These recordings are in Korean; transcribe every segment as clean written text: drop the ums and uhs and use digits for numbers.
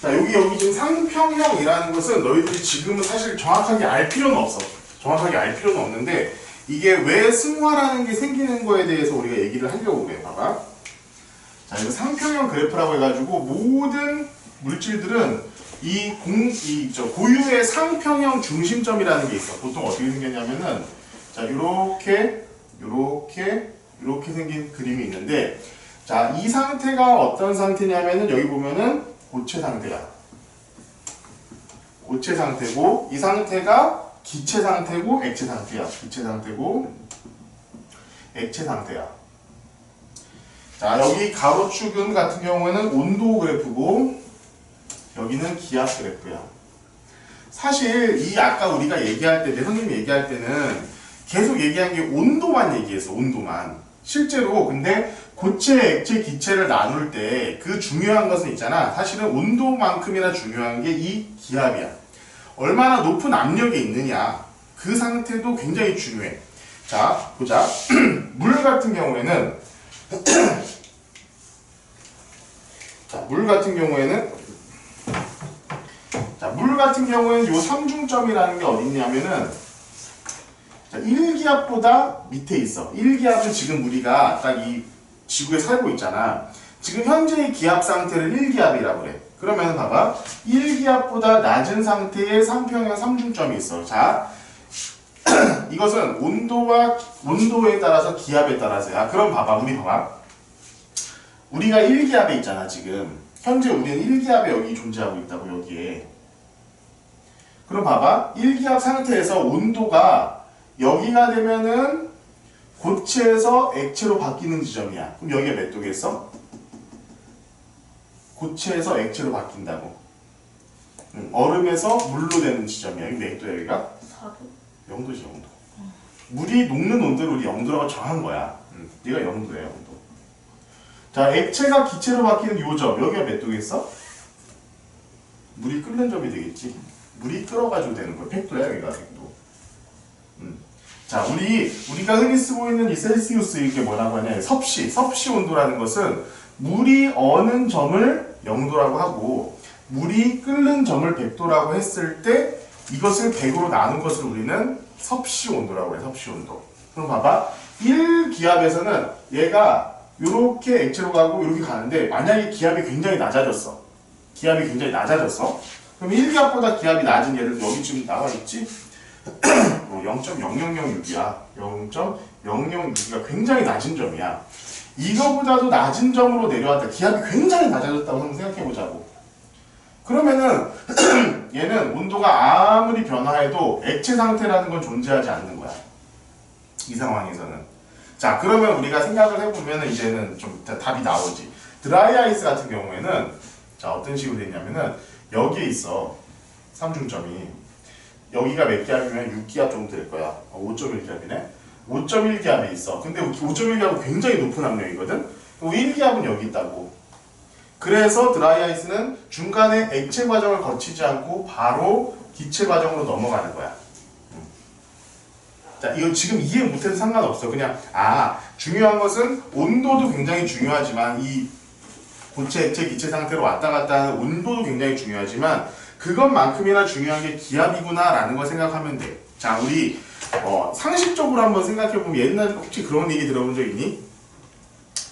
자, 여기 지금 상평형이라는 것은 너희들이 지금은 사실 정확하게 알 필요는 없어. 정확하게 알 필요는 없는데, 이게 왜 승화라는 게 생기는 거에 대해서 우리가 얘기를 하려고 그래. 봐봐. 자, 이거 상평형 그래프라고 해가지고 모든 물질들은 고유의 상평형 중심점이라는 게 있어. 보통 어떻게 생겼냐면은, 자, 요렇게 생긴 그림이 있는데, 자, 이 상태가 어떤 상태냐면은 여기 보면은 고체 상태야. 고체 상태고, 이 상태가 기체 상태고 액체 상태야. 기체 상태고 액체 상태야. 자, 여기 가로축은 같은 경우에는 온도 그래프고, 여기는 기압 그래프야. 사실 이 아까 우리가 얘기할 때, 내 선생님이 얘기할 때는 계속 얘기한 게 온도만 얘기했어. 온도만. 실제로 근데 고체, 액체, 기체를 나눌 때 그 중요한 것은 있잖아. 사실은 온도만큼이나 중요한 게 이 기압이야. 얼마나 높은 압력에 있느냐, 그 상태도 굉장히 중요해. 자, 보자. 물 같은 경우에는 물 같은 경우에는 요 삼중점이라는 게 어디 있냐면은, 자, 1기압보다 밑에 있어. 1기압은 지금 우리가 딱 이 지구에 살고 있잖아. 지금 현재의 기압 상태를 1기압이라고 그래. 그러면 봐봐. 1기압보다 낮은 상태의 상평형 삼중점이 있어. 자, 이것은 온도에 따라서 기압에 따라서야. 그럼 봐봐. 우리 봐봐. 우리가 1기압에 있잖아, 지금. 현재 우리는 1기압에 여기 존재하고 있다고, 여기에. 그럼 봐봐. 1기압 상태에서 온도가 여기가 되면은 고체에서 액체로 바뀌는 지점이야. 그럼 여기가 몇 도겠어? 고체에서 액체로 바뀐다고. 얼음에서 물로 되는 지점이야. 이게 몇 도야, 여기가? 4도? 0도지, 0도. 물이 녹는 온도를 우리 0도라고 정한 거야. 얘가 0도야, 0도. 자, 액체가 기체로 바뀌는 요 점, 여기가 몇 도겠어? 물이 끓는 점이 되겠지. 물이 끓어가지고 되는 거야. 100도야, 여기가 100도. 자, 우리가 흔히 쓰고 있는 이 셀시우스, 이게 뭐라고 하냐, 섭씨 온도라는 것은 물이 어는 점을 0도라고 하고, 물이 끓는 점을 100도라고 했을 때 이것을 100으로 나눈 것을 우리는 섭씨 온도라고 해. 섭씨 온도. 그럼 봐봐. 1기압에서는 얘가 이렇게 액체로 가고 이렇게 가는데, 만약에 기압이 굉장히 낮아졌어. 그럼 1기압보다 기압이 낮은 얘를 여기 지금 나와 있지? 0.0006이야. 0.006가 굉장히 낮은 점이야. 이거보다도 낮은 점으로 내려왔다. 기압이 굉장히 낮아졌다고 한번 생각해보자고. 그러면은 얘는 온도가 아무리 변화해도 액체 상태라는 건 존재하지 않는 거야. 이 상황에서는. 자, 그러면 우리가 생각을 해보면 이제는 좀 답이 나오지. 드라이 아이스 같은 경우에는, 자, 어떤 식으로 되냐면은 여기에 있어. 삼중점이. 여기가 몇 기압이면 6기압 정도 될 거야. 5.1기압이네. 5.1기압에 있어. 근데 5.1기압은 굉장히 높은 압력이거든. 1기압은 여기 있다고. 그래서 드라이 아이스는 중간에 액체 과정을 거치지 않고 바로 기체 과정으로 넘어가는 거야. 자, 이거 지금 이해 못해도 상관없어. 그냥 중요한 것은 온도도 굉장히 중요하지만, 이 고체, 액체, 기체 상태로 왔다 갔다 하는 온도도 굉장히 중요하지만, 그것만큼이나 중요한 게 기압이구나 라는 걸 생각하면 돼. 자, 우리 상식적으로 한번 생각해보면, 옛날에 혹시 그런 얘기 들어본 적 있니?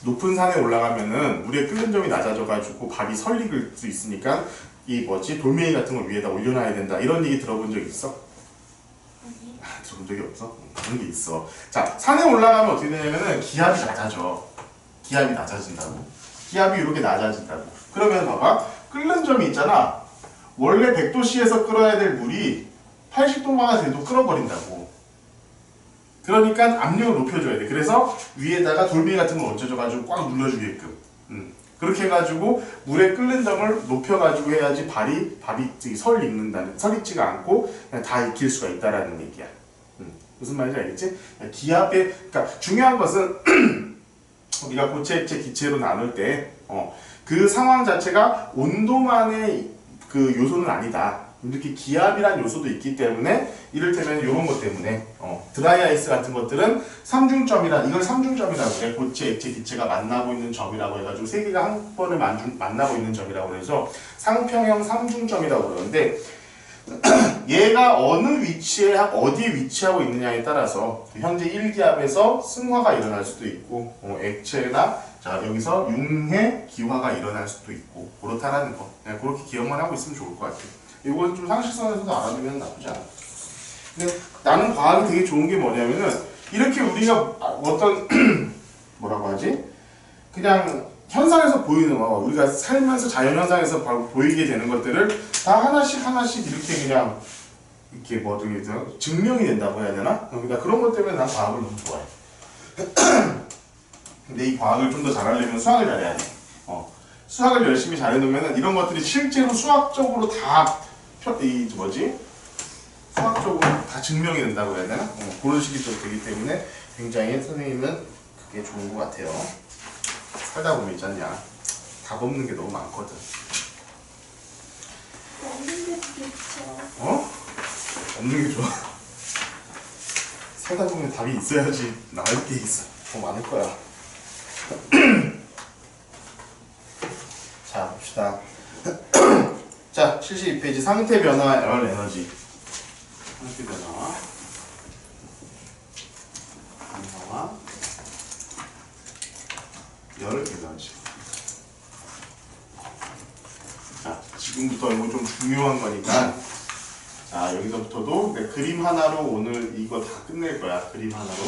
높은 산에 올라가면은 물의 끓는 점이 낮아져가지고 밥이 설익을 수 있으니까 돌멩이 같은 걸 위에다 올려놔야 된다, 이런 얘기 들어본 적 있어? 들어본 적이 없어? 그런 게 있어. 자, 산에 올라가면 어떻게 되냐면은 기압이 낮아져. 기압이 낮아진다고. 기압이 이렇게 낮아진다고. 그러면 봐봐. 끓는 점이 있잖아. 원래 100도씨에서 끓어야 될 물이 80도가 돼도 끓어버린다고. 그러니까 압력을 높여줘야 돼. 그래서 위에다가 돌멩이 같은 걸 얹어줘가지고 꽉 눌러주게끔. 그렇게 해가지고 물의 끓는 점을 높여가지고 해야지 밥이 설익지가 않고 그냥 다 익힐 수가 있다라는 얘기야. 무슨 말인지 알겠지? 그러니까 중요한 것은 우리가 고체, 액체, 기체로 나눌 때 그 상황 자체가 온도만의 그 요소는 아니다. 이렇게 기압이란 요소도 있기 때문에 이를테면 이런 것 때문에 드라이 아이스 같은 것들은 삼중점이란 이걸 삼중점이라고 해. 고체, 액체, 기체가 만나고 있는 점이라고 해가지고 세 개가 한 번에 만나고 있는 점이라고 해서 상평형 삼중점이라고 그러는데 얘가 어느 위치에 어디에 위치하고 있느냐에 따라서 현재 1기압에서 승화가 일어날 수도 있고 액체나 자 여기서 융해 기화가 일어날 수도 있고 그렇다라는 거 그냥 그렇게 기억만 하고 있으면 좋을 것 같아요. 이건 좀 상식선에서도 알아두면 나쁘지 않아. 근데 나는 과학이 되게 좋은 게 뭐냐면은 이렇게 우리가 어떤 뭐라고 하지? 그냥 현상에서 보이는 거 우리가 살면서 자연현상에서 보이게 되는 것들을 다 하나씩 이렇게 그냥 이렇게 뭐 어떻게 증명이 된다고 해야 되나? 그러니까 그런 것 때문에 난 과학을 너무 좋아해. 근데 이 과학을 좀 더 잘하려면 수학을 잘해야 돼. 수학을 열심히 잘해놓으면 이런 것들이 실제로 수학적으로 다 수학적으로 다 증명이 된다고 해야 되나? 그런 식이 좀 되기 때문에 굉장히 선생님은 그게 좋은 것 같아요. 살다 보면 있지 않냐? 답 없는 게 너무 많거든. 없는 게 좋죠. 없는 게 좋아. 살다 보면 답이 있어야지 나을 게 있어. 더 많을 거야. 자, 봅시다. 자, 72페이지 상태 변화 열 에너지. 상태 변화와 열 에너지. 자, 지금부터 이거 좀 중요한 거니까 자, 여기서부터도 내 그림 하나로 오늘 이거 다 끝낼 거야. 그림 하나로.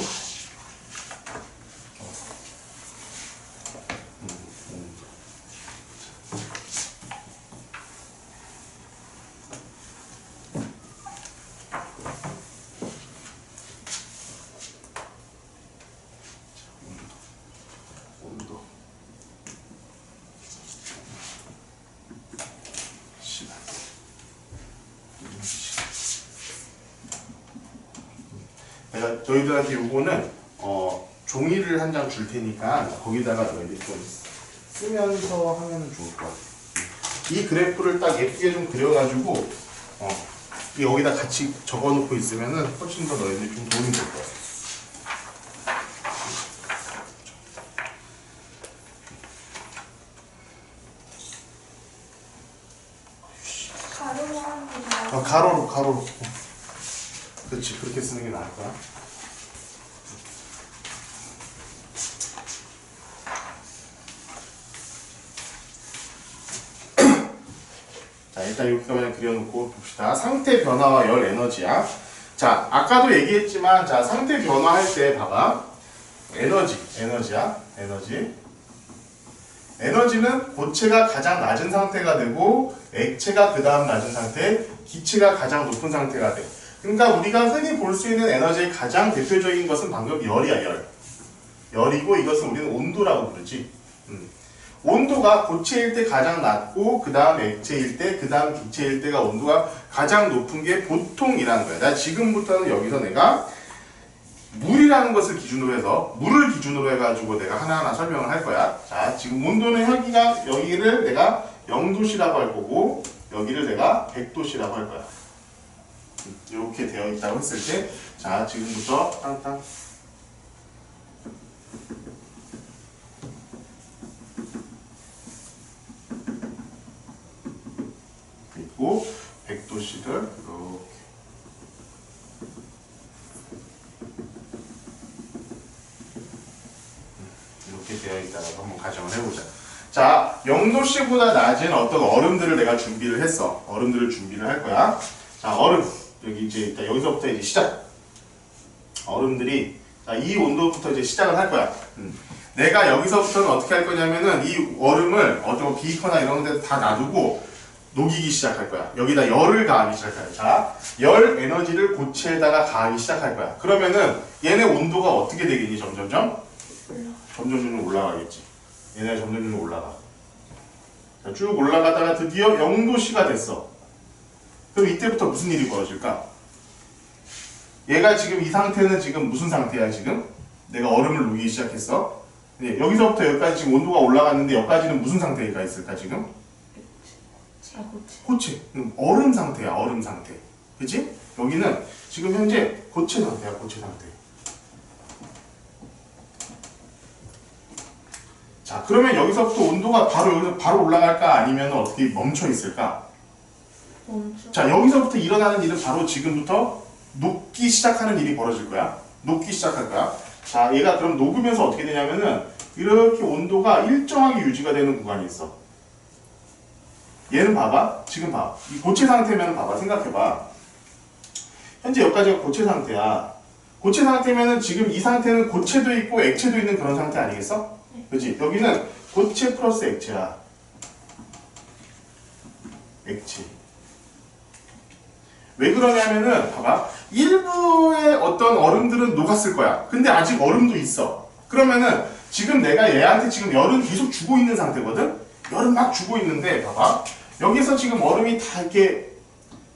내가 너희들한테 요거는 종이를 한 장 줄 테니까 거기다가 너희들이 좀 쓰면서 하면 좋을 것 같아. 이 그래프를 딱 예쁘게 좀 그려가지고 여기다 같이 적어놓고 있으면은 훨씬 더 너희들이 좀 도움이 될 것 같아. 가로로 하는 게 나아요. 가로로. 그렇지, 그렇게 쓰는 게 나을 거야. 자, 일단 여기까지 그려놓고 봅시다. 상태 변화와 열 에너지야. 자, 아까도 얘기했지만, 자, 상태 변화할 때 봐봐. 에너지야. 에너지는 고체가 가장 낮은 상태가 되고, 액체가 그 다음 낮은 상태, 기체가 가장 높은 상태가 돼. 그러니까 우리가 흔히 볼 수 있는 에너지의 가장 대표적인 것은 방금 열이야, 열. 열이고 이것은 우리는 온도라고 부르지. 온도가 고체일 때 가장 낮고 그 다음 액체일 때, 그 다음 기체일 때가 온도가 가장 높은 게 보통이라는 거야. 나 지금부터는 여기서 내가 물이라는 것을 기준으로 해서 물을 기준으로 해가지고 내가 하나하나 설명을 할 거야. 자, 지금 온도는 여기를 내가 0도씨라고 할 거고 여기를 내가 100도씨라고 할 거야. 이렇게 되어 있다고 했을 때, 자, 지금부터 땅땅 있고 100도씨를 이렇게 되어 있다고 한번 가정을 해보자. 자, 0도씨보다 낮은 어떤 얼음들을 내가 준비를 했어. 얼음들을 준비를 할 거야. 자, 얼음. 여기 이제 여기서부터 이제 시작. 얼음들이 자, 이 온도부터 이제 시작을 할 거야. 내가 여기서부터는 어떻게 할 거냐면은 이 얼음을 어떤 비커나 이런 데 다 놔두고 녹이기 시작할 거야. 여기다 열을 가하기 시작할 거야. 자, 열 에너지를 고체에다가 가하기 시작할 거야. 그러면은 얘네 온도가 어떻게 되겠니? 점점 올라가겠지. 얘네가 점점 올라가. 자, 쭉 올라가다가 드디어 0도씨가 됐어. 그럼 이때부터 무슨 일이 벌어질까? 얘가 지금 이 상태는 지금 무슨 상태야 지금? 내가 얼음을 녹이기 시작했어. 네, 여기서부터 여기까지 지금 온도가 올라갔는데 여기까지는 무슨 상태가 있을까 지금? 아, 고체. 고체. 얼음 상태야, 얼음 상태. 그치? 여기는 지금 현재 고체 상태야, 고체 상태. 자, 그러면 여기서부터 온도가 여기서 바로 올라갈까? 아니면 어떻게 멈춰 있을까? 멈춰. 자, 여기서부터 일어나는 일은 바로 지금부터 녹기 시작하는 일이 벌어질 거야. 녹기 시작할 거야. 자, 얘가 그럼 녹으면서 어떻게 되냐면은 이렇게 온도가 일정하게 유지가 되는 구간이 있어. 얘는 봐봐. 지금 봐. 이 고체 상태면 봐봐. 생각해봐. 현재 여기까지가 고체 상태야. 고체 상태면은 지금 이 상태는 고체도 있고 액체도 있는 그런 상태 아니겠어? 그치? 여기는 고체 플러스 액체야. 액체. 왜 그러냐면은 봐봐. 일부의 어떤 얼음들은 녹았을 거야. 근데 아직 얼음도 있어. 그러면은 지금 내가 얘한테 지금 열은 계속 주고 있는 상태거든? 열은 막 주고 있는데 봐봐. 여기서 지금 얼음이 다 이렇게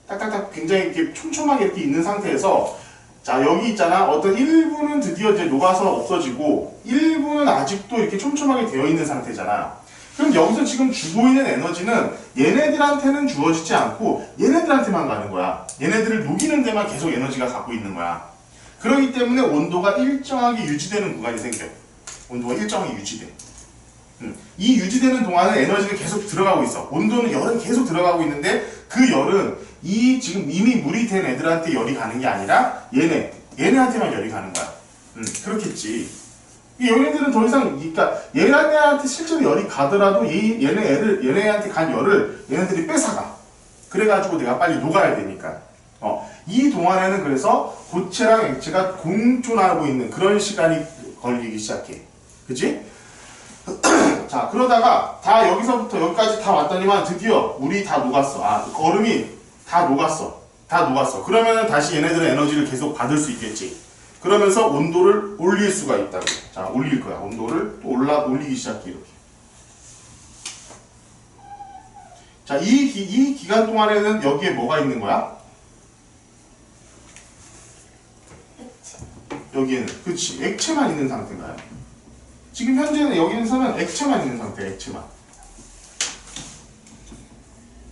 딱딱딱 굉장히 이렇게 촘촘하게 이렇게 있는 상태에서 자, 여기 있잖아. 어떤 일부는 드디어 이제 녹아서 없어지고 일부는 아직도 이렇게 촘촘하게 되어 있는 상태잖아. 그럼 여기서 지금 주고 있는 에너지는 얘네들한테는 주어지지 않고 얘네들한테만 가는 거야. 얘네들을 녹이는 데만 계속 에너지가 갖고 있는 거야. 그렇기 때문에 온도가 일정하게 유지되는 구간이 생겨. 온도가 일정하게 유지돼. 이 유지되는 동안은 에너지는 계속 들어가고 있어. 온도는 열은 계속 들어가고 있는데 그 열은 이 지금 이미 물이 된 애들한테 열이 가는 게 아니라 얘네한테만 열이 가는 거야. 그렇겠지. 얘네들은 더 이상, 그러니까 얘네한테 실제로 열이 가더라도 얘네한테 간 열을 얘네들이 뺏어가. 그래가지고 내가 빨리 녹아야 되니까. 이 동안에는 그래서 고체랑 액체가 공존하고 있는 그런 시간이 걸리기 시작해. 그치? 자, 그러다가 다 여기서부터 여기까지 다 왔더니만 드디어 물이 다 녹았어. 얼음이 다 녹았어. 다 녹았어. 그러면은 다시 얘네들은 에너지를 계속 받을 수 있겠지. 그러면서 온도를 올릴 수가 있다고. 자, 올릴 거야. 온도를 또 올리기 시작해, 이렇게. 자, 이 기간 동안에는 여기에 뭐가 있는 거야? 액체. 여기에는. 그치. 액체만 있는 상태인가요? 지금 현재는 여기서는 액체만 있는 상태야, 액체만.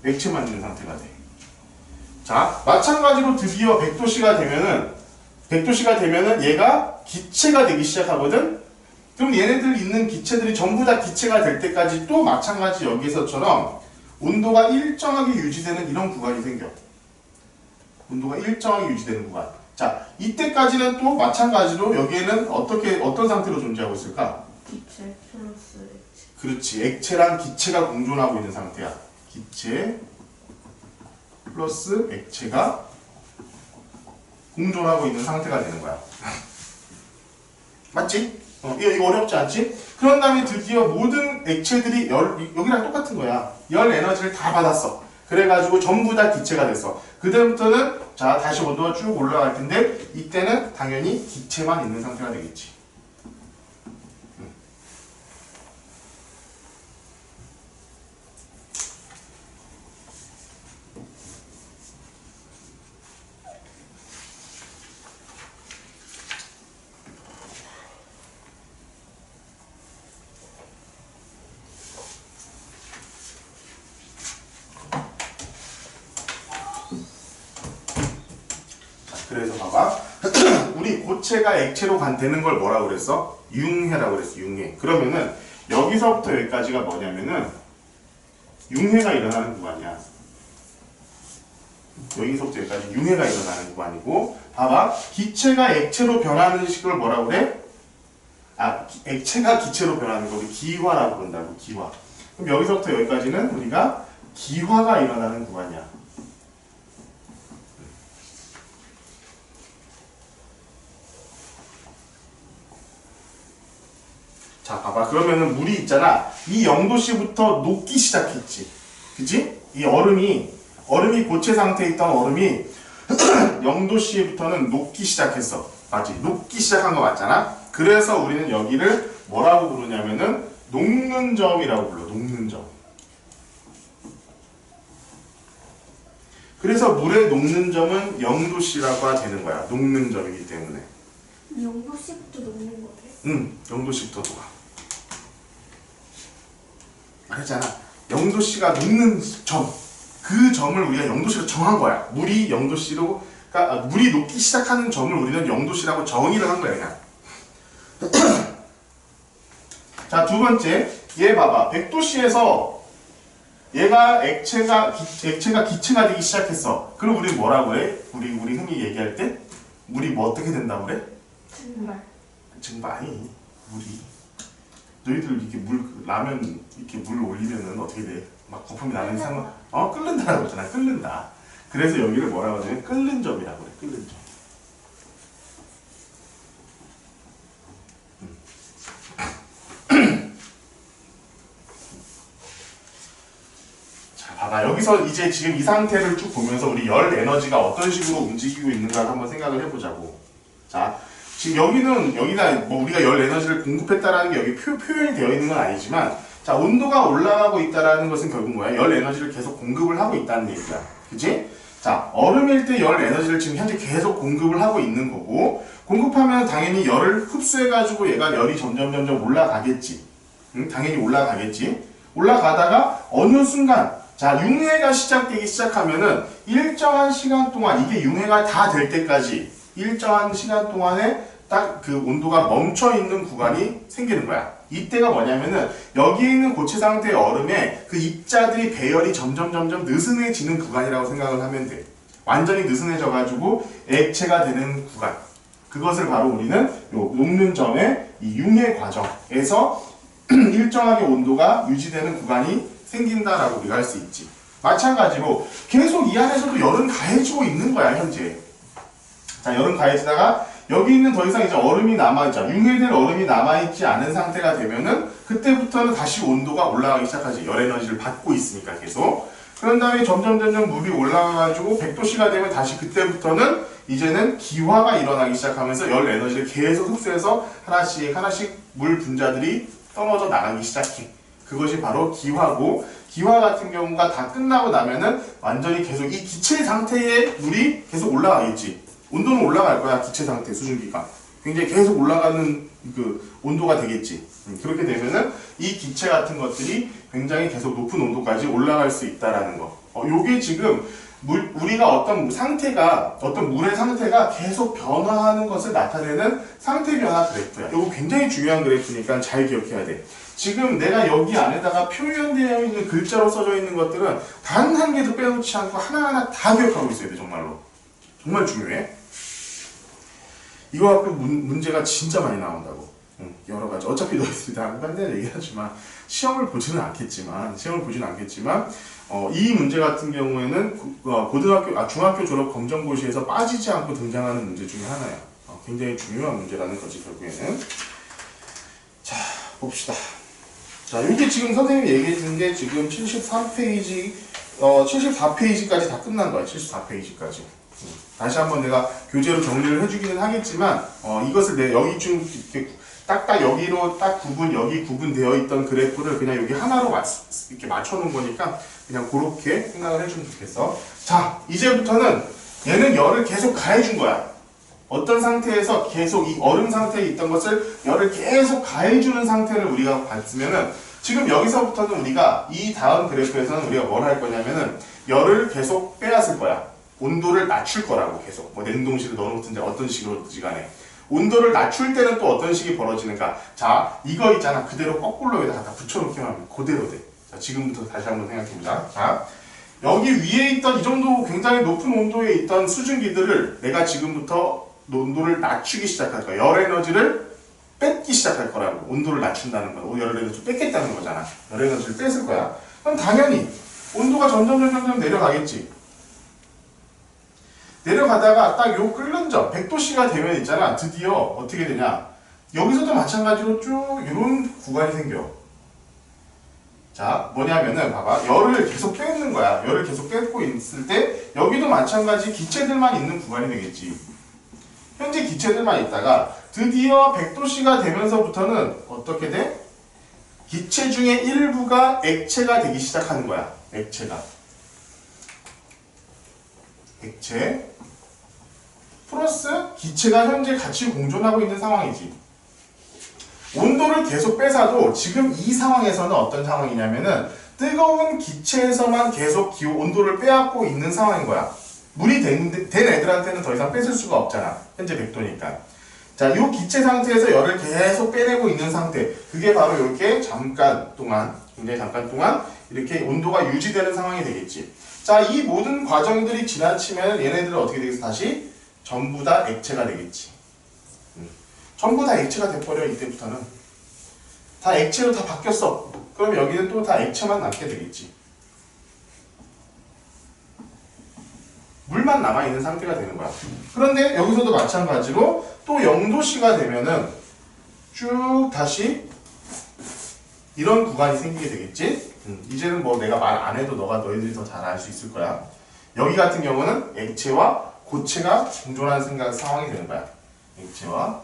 액체만 있는 상태가 돼. 자, 마찬가지로 드디어 100도씨가 되면은 얘가 기체가 되기 시작하거든? 그럼 얘네들 있는 기체들이 전부 다 기체가 될 때까지 또 마찬가지 여기서처럼 온도가 일정하게 유지되는 이런 구간이 생겨. 온도가 일정하게 유지되는 구간. 자, 이때까지는 또 마찬가지로 여기에는 어떤 상태로 존재하고 있을까? 기체 플러스 액체. 그렇지. 액체랑 기체가 공존하고 있는 상태야. 기체 플러스 액체가 공존하고 있는 상태가 되는 거야. 맞지? 이거 어렵지 않지? 그런 다음에 드디어 모든 액체들이 여기랑 똑같은 거야. 열 에너지를 다 받았어. 그래가지고 전부 다 기체가 됐어. 그다음부터는 자, 다시 온도가 쭉 올라갈 텐데 이때는 당연히 기체만 있는 상태가 되겠지. 그래서 봐봐. 우리 고체가 액체로 되는 걸 뭐라고 그랬어? 융해라고 그랬어. 융해. 그러면은 여기서부터 여기까지가 뭐냐면은 융해가 일어나는 구간이야. 여기서부터 여기까지 융해가 일어나는 구간이고, 봐봐. 기체가 액체로 변하는 식을 뭐라고 그래? 액체가 기체로 변하는 거 우리 기화라고 그런다고. 기화. 그럼 여기서부터 여기까지는 우리가 기화가 일어나는 구간이야. 자, 봐봐. 그러면은 물이 있잖아. 이 0도씨부터 녹기 시작했지. 그치? 이 얼음이 고체 상태에 있던 얼음이 0도씨부터는 녹기 시작했어. 맞지? 녹기 시작한 거 맞잖아? 그래서 우리는 여기를 뭐라고 부르냐면은 녹는 점이라고 불러. 녹는 점. 그래서 물의 녹는 점은 0도씨라고 되는 거야. 녹는 점이기 때문에. 0도씨부터 녹는 거래? 0도씨부터 녹아. 말했잖아. 0도씨가 녹는 점. 그 점을 우리가 0도씨로 정한 거야. 물이 0도씨로, 그러니까 물이 녹기 시작하는 점을 우리는 0도씨라고 정의를 한 거야, 그냥. 자, 두 번째. 얘 봐봐. 100도씨에서 얘가 액체가 기체가 되기 시작했어. 그럼 우리 뭐라고 해? 우리 흔히 얘기할 때 물이 뭐 어떻게 된다고 그래? 증발. 증발 아니. 물이. 너희들 이렇게 라면 이렇게 물 올리면은 어떻게 돼? 막 거품이 나는 상황. 끓는다라고 했잖아. 끓는다. 그래서 여기를 뭐라고 하냐면 끓는 점이라고 그래. 끓는 점. 자, 봐봐. 여기서 이제 지금 이 상태를 쭉 보면서 우리 열 에너지가 어떤 식으로 움직이고 있는가 한번 생각을 해보자고. 자, 지금 여기다 뭐 우리가 열 에너지를 공급했다라는 게 여기 표현이 되어 있는 건 아니지만, 자, 온도가 올라가고 있다라는 것은 결국 뭐야? 열 에너지를 계속 공급을 하고 있다는 얘기야. 그치? 자, 얼음일 때 열 에너지를 지금 현재 계속 공급을 하고 있는 거고, 공급하면 당연히 열을 흡수해가지고 얘가 열이 점점 올라가겠지. 응? 당연히 올라가겠지. 올라가다가 어느 순간, 자, 융해가 시작되기 시작하면은 일정한 시간 동안, 이게 융해가 다 될 때까지 일정한 시간 동안에 딱 그 온도가 멈춰 있는 구간이 생기는 거야. 이때가 뭐냐면은 여기 있는 고체 상태의 얼음에 그 입자들이 배열이 점점 느슨해지는 구간이라고 생각을 하면 돼. 완전히 느슨해져가지고 액체가 되는 구간. 그것을 바로 우리는 요 녹는 점의 이 융해 과정에서 일정하게 온도가 유지되는 구간이 생긴다라고 우리가 할 수 있지. 마찬가지로 계속 이 안에서도 열은 가해지고 있는 거야, 현재. 자, 열은 가해지다가 여기 있는 더 이상 이제 얼음이 남아있죠. 융해된 얼음이 남아있지 않은 상태가 되면은 그때부터는 다시 온도가 올라가기 시작하지. 열 에너지를 받고 있으니까 계속. 그런 다음에 점점 물이 올라가가지고 100도씨가 되면 다시 그때부터는 이제는 기화가 일어나기 시작하면서 열 에너지를 계속 흡수해서 하나씩 물 분자들이 떨어져 나가기 시작해. 그것이 바로 기화고, 기화 같은 경우가 다 끝나고 나면은 완전히 계속 이 기체 상태의 물이 계속 올라가겠지. 온도는 올라갈 거야, 기체 상태 수증기가. 굉장히 계속 올라가는 그 온도가 되겠지. 그렇게 되면은 이 기체 같은 것들이 굉장히 계속 높은 온도까지 올라갈 수 있다라는 거. 요게 지금 우리가 어떤 물의 상태가 계속 변화하는 것을 나타내는 상태 변화 그래프야. 이거 굉장히 중요한 그래프니까 잘 기억해야 돼. 지금 내가 여기 안에다가 표현되어 있는 글자로 써져 있는 것들은 단 한 개도 빼놓지 않고 하나하나 다 기억하고 있어야 돼, 정말로. 정말 중요해. 이거 갖고 문제가 진짜 많이 나온다고. 여러 가지. 어차피 너희들이 다 딴데 얘기하지만 시험을 보지는 않겠지만 이 문제 같은 경우에는 중학교 졸업 검정고시에서 빠지지 않고 등장하는 문제 중에 하나야. 굉장히 중요한 문제라는 거지, 결국에는. 자, 봅시다. 자, 이게 지금 선생님이 얘기해 준 게 지금 74페이지 다 끝난 거야. 74페이지까지. 다시 한번 내가 교재로 정리를 해주기는 하겠지만, 이것을 여기 좀 이렇게 딱딱 여기로 여기 구분되어 있던 그래프를 그냥 여기 하나로 이렇게 맞춰놓은 거니까 그냥 그렇게 생각을 해주면 좋겠어. 자, 이제부터는 얘는 열을 계속 가해준 거야. 어떤 상태에서 계속 이 얼음 상태에 있던 것을 열을 계속 가해주는 상태를 우리가 봤으면은 지금 여기서부터는 우리가 이 다음 그래프에서는 우리가 뭘 할 거냐면은 열을 계속 빼앗을 거야. 온도를 낮출 거라고 계속. 뭐 냉동실에 넣어놓든지 어떤 식으로든지 간에. 온도를 낮출 때는 또 어떤 식이 벌어지는가. 자, 이거 있잖아. 그대로 거꾸로 여기다 갖다 붙여놓기만 하면 그대로 돼. 자, 지금부터 다시 한번 생각해보자. 자, 여기 위에 있던 이 정도 굉장히 높은 온도에 있던 수증기들을 내가 지금부터 온도를 낮추기 시작할 거야. 열 에너지를 뺏기 시작할 거라고. 온도를 낮춘다는 건 열 에너지를 뺏겠다는 거잖아. 열 에너지를 뺏을 거야. 그럼 당연히 온도가 점점 내려가겠지. 내려가다가 딱 요 끓는 점 100도씨가 되면 있잖아. 드디어 어떻게 되냐. 여기서도 마찬가지로 쭉 이런 구간이 생겨. 자, 뭐냐면은 봐봐. 열을 계속 뺏는 거야. 열을 계속 뺏고 있을 때 여기도 마찬가지 기체들만 있는 구간이 되겠지. 현재 기체들만 있다가 드디어 100도씨가 되면서부터는 어떻게 돼? 기체 중에 일부가 액체가 되기 시작하는 거야. 액체 플러스 기체가 현재 같이 공존하고 있는 상황이지. 온도를 계속 빼서도 지금 이 상황에서는 어떤 상황이냐면은 뜨거운 기체에서만 계속 온도를 빼앗고 있는 상황인 거야. 물이 된 애들한테는 더 이상 뺏을 수가 없잖아. 현재 100도니까. 자, 이 기체 상태에서 열을 계속 빼내고 있는 상태. 그게 바로 이렇게 잠깐 동안, 굉장히 잠깐 동안 이렇게 온도가 유지되는 상황이 되겠지. 자, 이 모든 과정들이 지나치면 얘네들은 어떻게 되겠어? 다시 전부 다 액체가 되겠지. 전부 다 액체가 돼버려, 이때부터는. 다 액체로 다 바뀌었어. 그럼 여기는 또 다 액체만 남게 되겠지. 물만 남아있는 상태가 되는 거야. 그런데 여기서도 마찬가지로 또 0도씨가 되면은 쭉 다시 이런 구간이 생기게 되겠지. 이제는 뭐 내가 말 안 해도 너희들이 더 잘 알 수 있을 거야. 여기 같은 경우는 액체와 고체가 공존하는 상황이 되는 거야. 액체와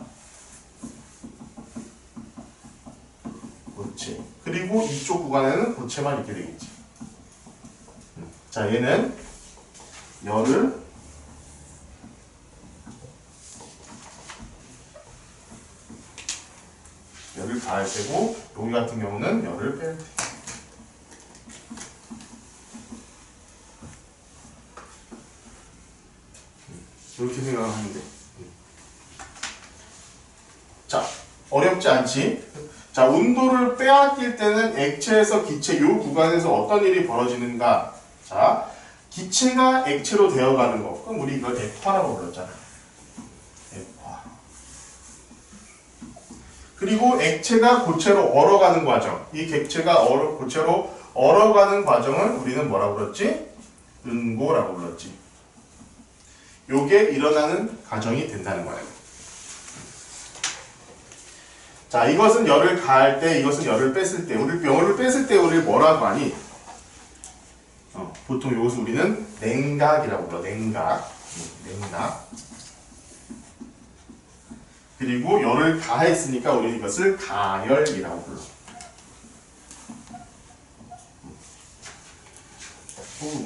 고체. 그리고 이쪽 구간에는 고체만 있게 되겠지. 자, 얘는 열을 가할 때고, 여기 같은 경우는 열을 뺄 때. 이렇게 생각을 하면 돼. 자, 어렵지 않지? 자, 온도를 빼앗길 때는 액체에서 기체, 요 구간에서 어떤 일이 벌어지는가? 자, 기체가 액체로 되어가는 거. 그럼 우리 이걸 액화라고 불렀잖아. 액화. 그리고 액체가 고체로 얼어가는 과정. 이 객체가 고체로 얼어가는 과정을 우리는 뭐라고 불렀지? 응고라고 불렀지. 요게 일어나는 과정이 된다는 거예요. 자, 이것은 열을 가할 때, 이것은 열을 뺐을 때. 열을 뺐을 때 우리 뭐라고 하니? 보통 이것을 우리는 냉각이라고 불러. 냉각. 그리고 열을 가했으니까 우리는 이것을 가열이라고 불러.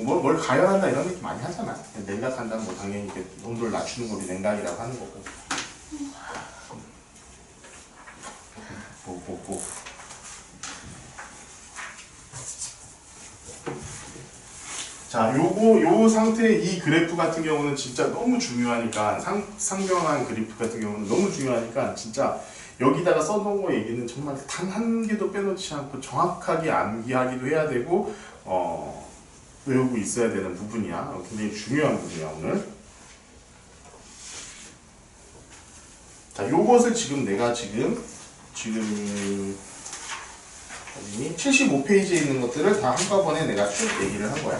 뭘 가열한다 이런 느낌 많이 하잖아. 냉각한다는 뭐 당연히 이렇게 온도를 낮추는 걸 냉각이라고 하는 거고. 자, 요 상태의 이 그래프 같은 경우는 진짜 너무 중요하니까, 상경한 그래프 같은 경우는 너무 중요하니까, 진짜 여기다가 써놓은 거 얘기는 정말 단 한 개도 빼놓지 않고 정확하게 암기하기도 해야 되고, 외우고 있어야 되는 부분이야. 굉장히 중요한 부분이야, 오늘. 자, 요것을 지금 내가 지금 어디니? 75페이지에 있는 것들을 다 한꺼번에 내가 쭉 얘기를 한 거야.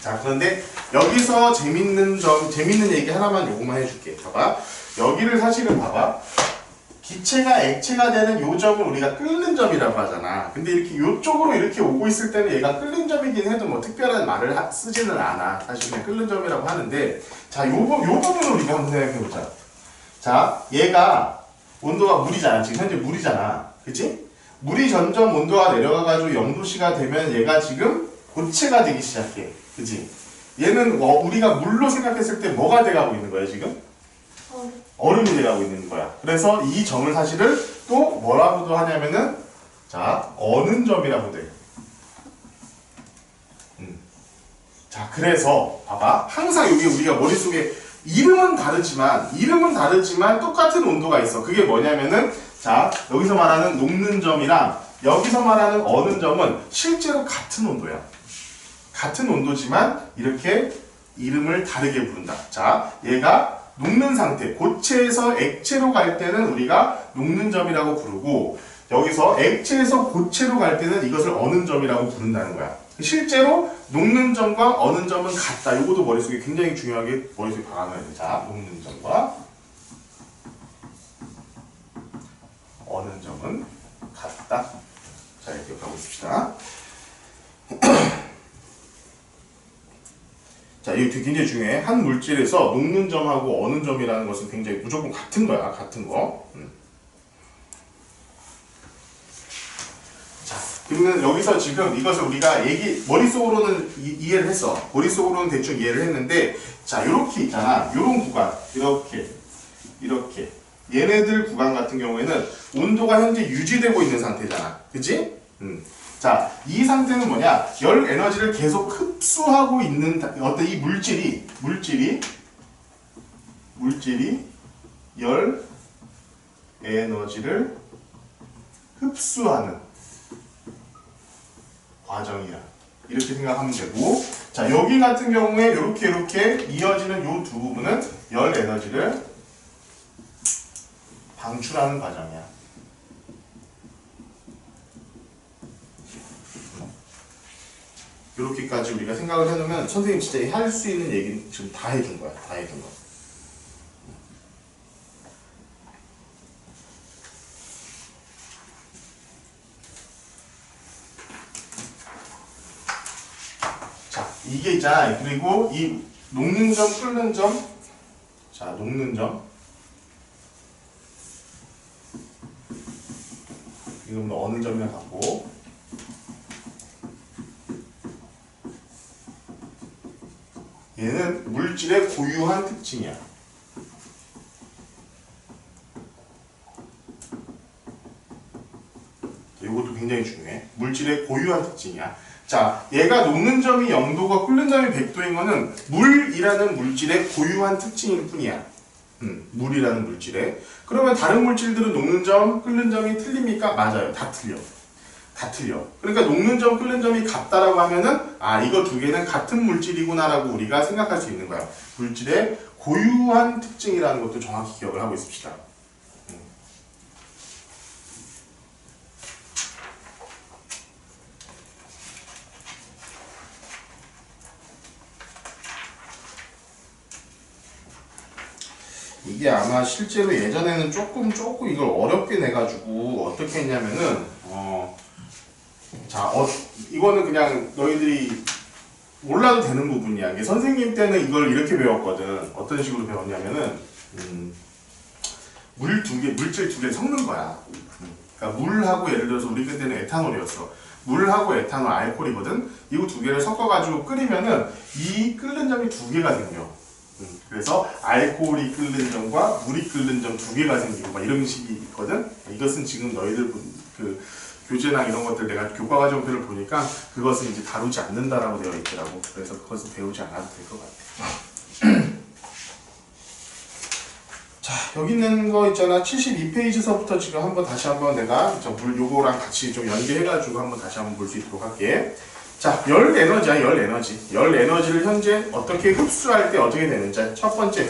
자, 그런데 여기서 재밌는 얘기 하나만 요거만 해줄게. 봐봐. 여기를 사실은 봐봐. 기체가 액체가 되는 요 점을 우리가 끓는 점이라고 하잖아. 근데 이렇게 요쪽으로 이렇게 오고 있을 때는 얘가 끓는 점이긴 해도 뭐 특별한 말을 쓰지는 않아. 사실 그냥 끓는 점이라고 하는데, 자, 요 부분을 우리가 한번 생각해보자. 자, 얘가 온도가 물이잖아. 지금 현재 물이잖아. 그치? 물이 점점 온도가 내려가가지고 0도씨가 되면 얘가 지금 고체가 되기 시작해. 그치? 얘는 우리가 물로 생각했을 때 뭐가 돼가고 있는 거야, 지금? 얼음이 돼가고 있는 거야. 그래서 이 점을 사실은 또 뭐라고도 하냐면은, 자, 어는 점이라고 돼. 자, 그래서 봐봐. 항상 여기 우리가 머릿속에 이름은 다르지만 똑같은 온도가 있어. 그게 뭐냐면은, 자, 여기서 말하는 녹는 점이랑 여기서 말하는 어는 점은 실제로 같은 온도야. 같은 온도지만 이렇게 이름을 다르게 부른다. 자, 얘가 녹는 상태, 고체에서 액체로 갈 때는 우리가 녹는 점이라고 부르고, 여기서 액체에서 고체로 갈 때는 이것을 어는 점이라고 부른다는 거야. 실제로 녹는 점과 어는 점은 같다. 이것도 머릿속에 굉장히 중요하게 머릿속에 박아놔야 돼. 자, 녹는 점과 어는 점은 같다. 자, 이렇게 기억하고 있읍시다. 자, 이거 굉장히 중요해. 한 물질에서 녹는 점하고 어는 점이라는 것은 굉장히 무조건 같은 거야. 같은 거. 자, 그러면 여기서 지금 이것을 우리가 머릿속으로는 이해를 했어. 머릿속으로는 대충 이해를 했는데, 자, 요렇게 있잖아. 요런 구간. 이렇게. 얘네들 구간 같은 경우에는 온도가 현재 유지되고 있는 상태잖아. 그치? 자, 이 상태는 뭐냐? 열 에너지를 계속 흡수하고 있는 어떤 이 물질이 열 에너지를 흡수하는 과정이야. 이렇게 생각하면 되고, 자, 여기 같은 경우에 이렇게 이어지는 이 두 부분은 열 에너지를 방출하는 과정이야. 이렇게까지 우리가 생각을 해놓으면 선생님 진짜 할 수 있는 얘기는 지금 다 해준 거야. 다 해준 거야. 자, 이게 있잖아. 그리고 이 녹는 점, 끓는 점. 자, 녹는 점. 이건 어느 점이나 갖고. 얘는 물질의 고유한 특징이야. 이것도 굉장히 중요해. 물질의 고유한 특징이야. 자, 얘가 녹는 점이 0도가 끓는 점이 100도인 거는 물이라는 물질의 고유한 특징일 뿐이야. 물이라는 물질에. 그러면 다른 물질들은 녹는 점, 끓는 점이 틀립니까? 맞아요. 다 틀려. 다 틀려. 그러니까 녹는 점, 끓는 점이 같다라고 하면은 아, 이거 두 개는 같은 물질이구나라고 우리가 생각할 수 있는 거야. 물질의 고유한 특징이라는 것도 정확히 기억을 하고 있읍시다. 이게 아마 실제로 예전에는 조금 이걸 어렵게 내가지고 어떻게 했냐면은 이거는 그냥 너희들이 몰라도 되는 부분이야. 이게 선생님 때는 이걸 이렇게 배웠거든. 어떤 식으로 배웠냐면은 물질 두 개 섞는 거야. 그러니까 물하고 예를 들어서 우리 그때는 에탄올이었어. 물하고 에탄올 알코올이거든. 이거 두 개를 섞어가지고 끓이면은 이 끓는 점이 두 개가 생겨. 그래서 알코올이 끓는 점과 물이 끓는 점 두 개가 생기고 막 이런 식이 있거든. 이것은 지금 너희들 그 교재나 이런 것들 내가 교과과정들을 보니까 그것은 이제 다루지 않는다라고 되어 있더라고. 그래서 그것은 배우지 않아도 될 것 같아. 자, 여기 있는 거 있잖아. 72페이지서부터 지금 다시 한번 내가 요거랑 같이 좀 연계해가지고 한번 다시 한번 볼 수 있도록 할게. 자, 열 에너지야, 열 에너지. 열 에너지를 현재 어떻게 흡수할 때 어떻게 되는지. 첫 번째,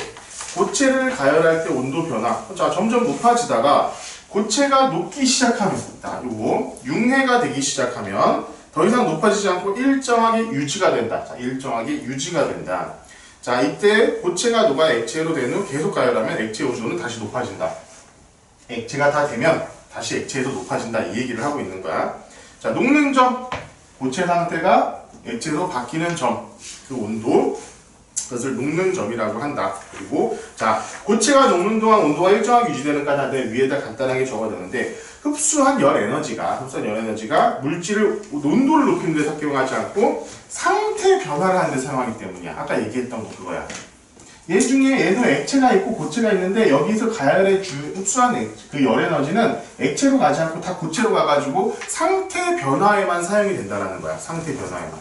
고체를 가열할 때 온도 변화. 자, 점점 높아지다가 고체가 녹기 시작하면, 요거 융해가 되기 시작하면 더 이상 높아지지 않고 일정하게 유지가 된다. 자, 일정하게 유지가 된다. 자, 이때 고체가 녹아 액체로 된 후 계속 가열하면 액체 온도는 다시 높아진다. 액체가 다 되면 다시 액체에서 높아진다. 이 얘기를 하고 있는 거야. 자, 녹는 점. 고체 상태가 액체로 바뀌는 점, 그 온도, 그것을 녹는 점이라고 한다. 그리고 자, 고체가 녹는 동안 온도가 일정하게 유지되는까지 위에다 간단하게 적어두는데 흡수한 열 에너지가 물질을 온도를 높이는 데 사용하지 않고 상태 변화를 하는 데 사용하기 때문이야. 아까 얘기했던 거 그거야. 얘 중에 얘도 액체가 있고 고체가 있는데 여기서 가열에 흡수한 그 열 에너지는 액체로 가지 않고 다 고체로 가가지고 상태 변화에만 사용이 된다는 거야. 상태 변화에만.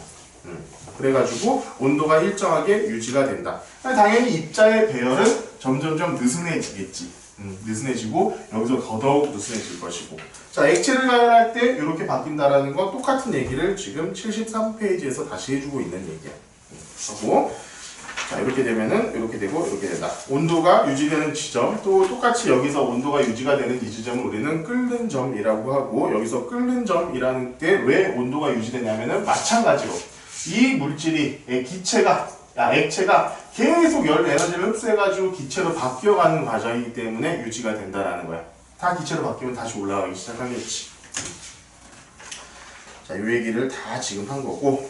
그래가지고 온도가 일정하게 유지가 된다. 당연히 입자의 배열은 점점점 느슨해지겠지. 느슨해지고 여기서 더더욱 느슨해질 것이고. 자, 액체를 가열할 때 이렇게 바뀐다라는 건 똑같은 얘기를 지금 73페이지에서 다시 해주고 있는 얘기야. 그리고 자, 이렇게 되면은 이렇게 되고 이렇게 된다. 온도가 유지되는 지점, 또 똑같이 여기서 온도가 유지가 되는 이 지점을 우리는 끓는 점이라고 하고, 여기서 끓는 점이라는 때 왜 온도가 유지되냐면은 마찬가지로 이 물질이 액체가 계속 열 에너지를 흡수해가지고 기체로 바뀌어가는 과정이기 때문에 유지가 된다라는 거야. 다 기체로 바뀌면 다시 올라가기 시작하겠지. 자, 이 얘기를 다 지금 한 거고,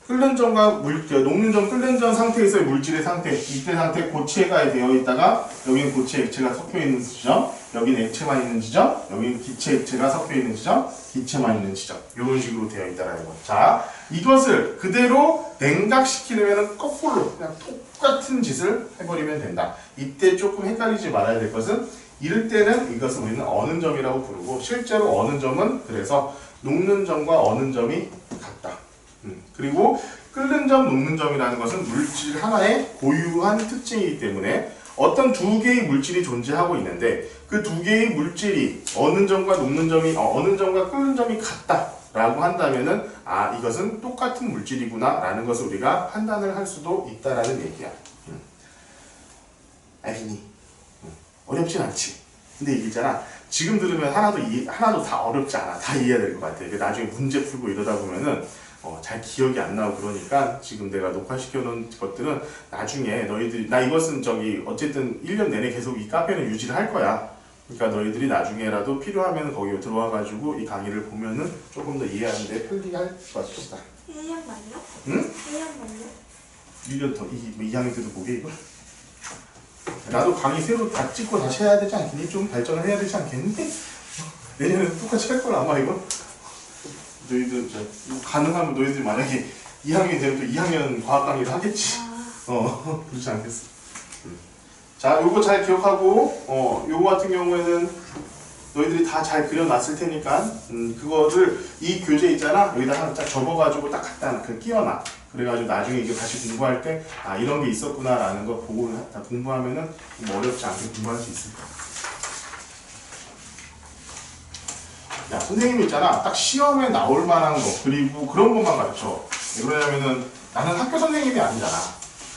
끓는 점과 녹는 점, 끓는 점 상태에서의 물질의 상태, 이때 상태 고체가 되어 있다가 여기는 고체 액체가 섞여 있는 지점, 여기는 액체만 있는 지점, 여기는 기체 액체가 섞여 있는 지점, 기체만 있는 지점, 이런 식으로 되어 있다는 거. 자, 이것을 그대로 냉각시키려면 거꾸로 그냥 똑같은 짓을 해버리면 된다. 이때 조금 헷갈리지 말아야 될 것은 이럴 때는 이것을 우리는 어는 점이라고 부르고, 실제로 어는 점은 그래서 녹는 점과 어는 점이 같다. 그리고 끓는 점, 녹는 점이라는 것은 물질 하나의 고유한 특징이기 때문에 어떤 두 개의 물질이 존재하고 있는데 그 두 개의 물질이 어는 점과 녹는 점이 어는 점과 끓는 점이 같다라고 한다면은 아 이것은 똑같은 물질이구나라는 것을 우리가 판단을 할 수도 있다라는 얘기야. 알겠니? 어렵진 않지. 근데 이게 있잖아. 지금 들으면 하나도 다 어렵지 않아. 다 이해해야 될 것 같아. 나중에 문제 풀고 이러다 보면은 잘 기억이 안 나고 그러니까 지금 내가 녹화시켜 놓은 것들은 나중에 너희들이 나 이것은 어쨌든 1년 내내 계속 이 카페는 유지를 할 거야. 그러니까 너희들이 나중에라도 필요하면 거기 들어와 가지고 이 강의를 보면은 조금 더 이해하는데 편리할 것이다. 1년 만요? 응? 1년 만요? 1년 더 2학년 때도 보게 이걸? 나도 강의 새로 다 찍고 다시 해야 되지 않겠니? 좀 발전을 해야 되지 않겠니? 내년에는 똑같이 할 걸 아마 이거? 너희들 이거 가능하면 너희들 만약에 2학년이 되면 또 2학년 과학 강의를 하겠지. 그렇지 않겠어. 자, 요거 잘 기억하고 요거 같은 경우에는 너희들이 다 잘 그려놨을 테니까 그거를 이 교재 있잖아 여기다 하나 딱 접어가지고 딱 갖다 끼워놔. 그래가지고 나중에 이거 다시 공부할 때 아 이런 게 있었구나라는 거 보고 다 공부하면은 뭐 어렵지 않게 공부할 수 있을 거야. 야, 선생님이 있잖아. 딱 시험에 나올 만한 거, 그리고 그런 것만 가르쳐. 왜 그러냐면은 나는 학교 선생님이 아니잖아.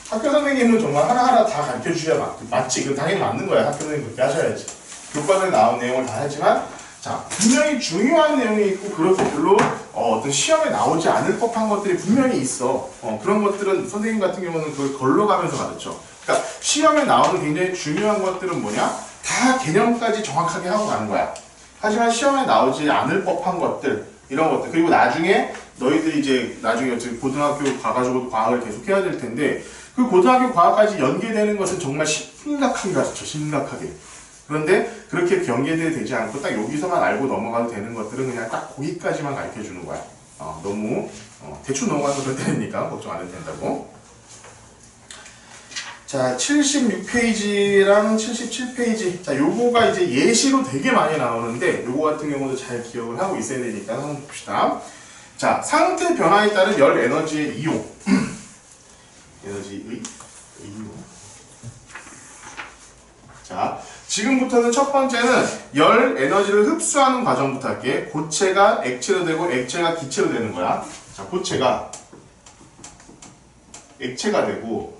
학교 선생님은 정말 하나하나 다 가르쳐 주셔야 맞지. 그 당연히 맞는 거야. 학교 선생님 그렇게 하셔야지. 교과서에 나온 내용을 다 하지만, 자, 분명히 중요한 내용이 있고, 그렇게 별로 어떤 시험에 나오지 않을 법한 것들이 분명히 있어. 그런 것들은 선생님 같은 경우는 그걸 걸러가면서 가르쳐. 그러니까 시험에 나오는 굉장히 중요한 것들은 뭐냐? 다 개념까지 정확하게 하고 가는 거야. 하지만 시험에 나오지 않을 법한 것들 이런 것들 그리고 나중에 너희들이 이제 나중에 고등학교 가가지고 과학을 계속 해야 될 텐데 그 고등학교 과학까지 연계되는 것은 정말 심각하게 가르쳐 심각하게. 그런데 그렇게 연계되지 않고 딱 여기서만 알고 넘어가도 되는 것들은 그냥 딱 거기까지만 가르쳐 주는 거야. 너무 대충 넘어가서 그렇다니까 걱정 안 해도 된다고. 자, 76페이지랑 77페이지. 자, 요거가 이제 예시로 되게 많이 나오는데, 요거 같은 경우도 잘 기억을 하고 있어야 되니까 한번 봅시다. 자, 상태 변화에 따른 열 에너지의 이용. 에너지의 이용. 자, 지금부터는 첫 번째는 열 에너지를 흡수하는 과정부터 할게. 고체가 액체로 되고, 액체가 기체로 되는 거야. 자, 고체가 액체가 되고,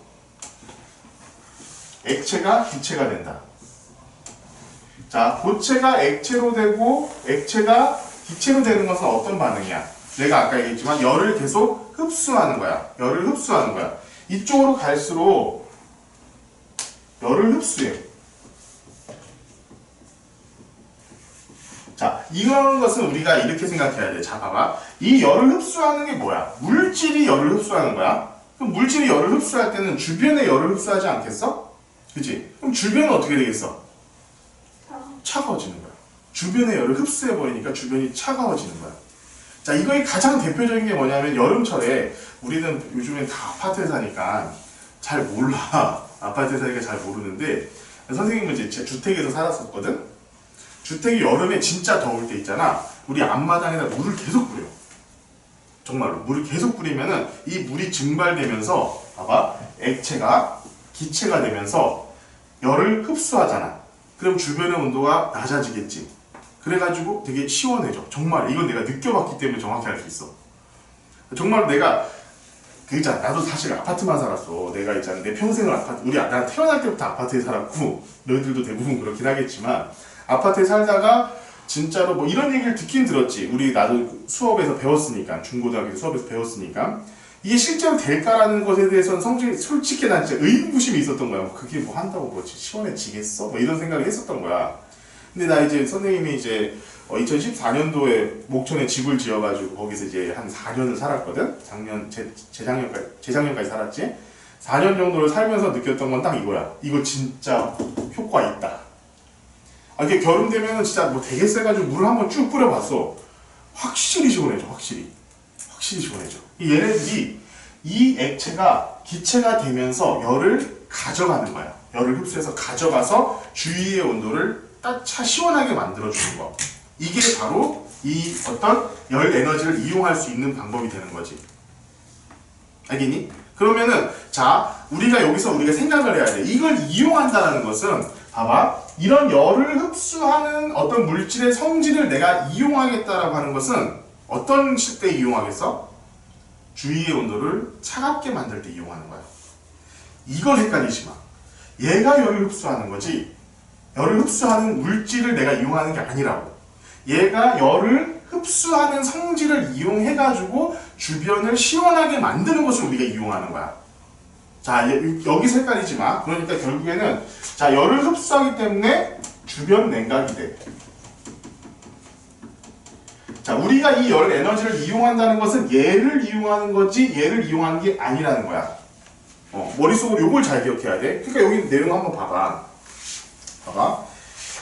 액체가 기체가 된다. 자, 고체가 액체로 되고 액체가 기체로 되는 것은 어떤 반응이야? 내가 아까 얘기했지만 열을 계속 흡수하는 거야. 열을 흡수하는 거야. 이쪽으로 갈수록 열을 흡수해. 자, 이런 것은 우리가 이렇게 생각해야 돼. 자, 봐봐. 이 열을 흡수하는 게 뭐야? 물질이 열을 흡수하는 거야. 그럼 물질이 열을 흡수할 때는 주변에 열을 흡수하지 않겠어? 그치? 그럼 주변은 어떻게 되겠어? 차가워지는 거야. 주변의 열을 흡수해버리니까 주변이 차가워지는 거야. 자, 이거의 가장 대표적인 게 뭐냐면 여름철에 우리는 요즘엔 다 아파트에 사니까 잘 몰라. 아파트에 사니까 잘 모르는데 선생님은 이제 제 주택에서 살았었거든? 주택이 여름에 진짜 더울 때 있잖아. 우리 앞마당에다 물을 계속 뿌려. 정말로. 물을 계속 뿌리면은 이 물이 증발되면서 봐봐. 액체가 기체가 되면서 열을 흡수하잖아. 그럼 주변의 온도가 낮아지겠지. 그래가지고 되게 시원해져. 정말 이건 내가 느껴봤기 때문에 정확히 알 수 있어. 정말 내가 그 있잖아. 나도 사실 아파트만 살았어. 내가 있잖아. 내 평생을 난 태어날 때부터 아파트에 살았고 너희들도 대부분 그렇긴 하겠지만 아파트에 살다가 진짜로 뭐 이런 얘기를 듣긴 들었지. 나도 수업에서 배웠으니까 중고등학교 수업에서 배웠으니까 이게 실제로 될까라는 것에 대해서는 솔직히 난 진짜 의구심이 있었던 거야. 그게 뭐 한다고 뭐 시원해지겠어? 뭐 이런 생각을 했었던 거야. 근데 나 이제 선생님이 이제 2014년도에 목천에 집을 지어가지고 거기서 이제 한 4년을 살았거든? 재작년까지 살았지? 4년 정도를 살면서 느꼈던 건 딱 이거야. 이거 진짜 효과 있다. 이게 겨울되면은 진짜 뭐 되게 세가지고 물을 한번 쭉 뿌려봤어. 확실히 시원해져, 확실히 시원해져. 얘네들이 이 액체가 기체가 되면서 열을 가져가는 거야. 열을 흡수해서 가져가서 주위의 온도를 딱 시원하게 만들어주는 거. 이게 바로 이 어떤 열 에너지를 이용할 수 있는 방법이 되는 거지. 알겠니? 그러면은 자 우리가 여기서 우리가 생각을 해야 돼. 이걸 이용한다는 것은 봐봐 이런 열을 흡수하는 어떤 물질의 성질을 내가 이용하겠다라고 하는 것은 어떤 때 이용하겠어? 주위의 온도를 차갑게 만들 때 이용하는 거야. 이걸 헷갈리지 마. 얘가 열을 흡수하는 거지 열을 흡수하는 물질을 내가 이용하는 게 아니라고. 얘가 열을 흡수하는 성질을 이용해가지고 주변을 시원하게 만드는 것을 우리가 이용하는 거야. 자, 여기서 헷갈리지 마. 그러니까 결국에는 자 열을 흡수하기 때문에 주변 냉각이 돼. 자, 우리가 이 열 에너지를 이용한다는 것은 얘를 이용하는 거지 얘를 이용하는 게 아니라는 거야. 머릿속으로 요걸 잘 기억해야 돼. 그러니까 여기 내용 한번 봐봐. 봐봐.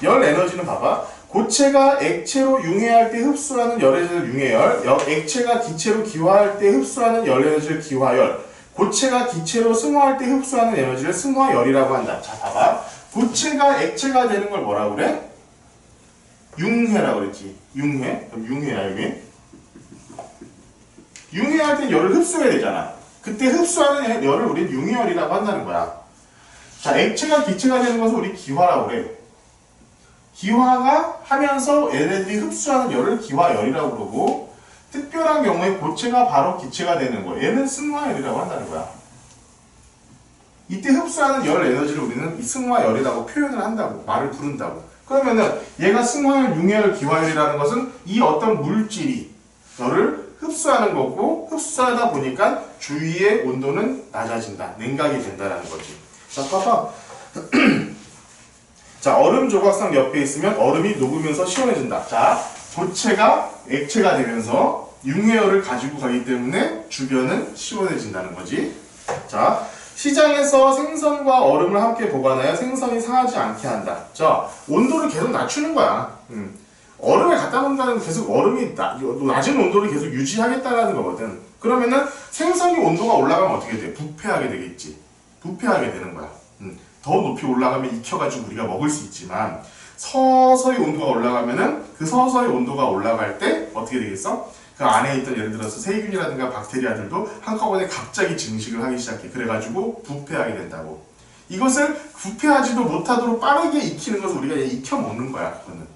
열 에너지는 봐봐. 고체가 액체로 융해할 때 흡수하는 열 에너지를 융해열, 액체가 기체로 기화할 때 흡수하는 열 에너지를 기화열, 고체가 기체로 승화할 때 흡수하는 에너지를 승화열이라고 한다. 자, 봐봐. 고체가 액체가 되는 걸 뭐라고 그래? 융해라고 그랬지. 융해. 그럼 융해야, 융해. 융해할 때 열을 흡수해야 되잖아. 그때 흡수하는 열을 우리는 융해열이라고 한다는 거야. 자, 액체가 기체가 되는 것을 우리 기화라고 그래. 기화가 하면서 얘네들이 흡수하는 열을 기화열이라고 그러고 특별한 경우에 고체가 바로 기체가 되는 거 얘는 승화열이라고 한다는 거야. 이때 흡수하는 열 에너지를 우리는 승화열이라고 표현을 한다고 말을 부른다고. 그러면은 얘가 승화열, 융해열, 기화열이라는 것은 이 어떤 물질이 열을 흡수하는 거고 흡수하다 보니까 주위의 온도는 낮아진다. 냉각이 된다는 거지. 자, 봐봐. 자, 얼음 조각상 옆에 있으면 얼음이 녹으면서 시원해진다. 자, 고체가 액체가 되면서 융해열을 가지고 가기 때문에 주변은 시원해진다는 거지. 자, 시장에서 생선과 얼음을 함께 보관하여 생선이 상하지 않게 한다. 자, 온도를 계속 낮추는 거야. 얼음에 갖다 놓는다는 건 계속 얼음이 낮은 온도를 계속 유지하겠다는 거거든. 그러면은 생선이 온도가 올라가면 어떻게 돼? 부패하게 되겠지. 부패하게 되는 거야. 더 높이 올라가면 익혀가지고 우리가 먹을 수 있지만 서서히 온도가 올라가면은 그 서서히 온도가 올라갈 때 어떻게 되겠어? 그 안에 있던 예를 들어서 세균이라든가 박테리아들도 한꺼번에 갑자기 증식을 하기 시작해. 그래가지고 부패하게 된다고. 이것을 부패하지도 못하도록 빠르게 익히는 것을 우리가 익혀 먹는 거야. 그거는.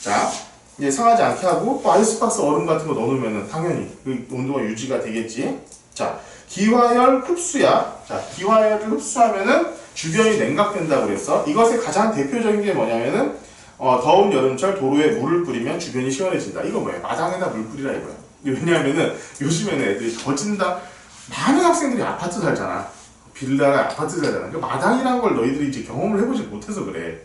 자, 이제 상하지 않게 하고 또 아이스박스 얼음 같은 거 넣어놓으면 당연히 그 온도가 유지가 되겠지. 자, 기화열 흡수야. 자, 기화열을 흡수하면은 주변이 냉각된다고 그랬어. 이것의 가장 대표적인 게 뭐냐면은 더운 여름철 도로에 물을 뿌리면 주변이 시원해진다. 이거 뭐야? 마당에다 물 뿌리라 이거야. 왜냐하면은 요즘에는 애들이 젖은다. 많은 학생들이 아파트 살잖아. 빌라가 아파트 살잖아. 그 마당이라는 걸 너희들이 이제 경험을 해보지 못해서 그래.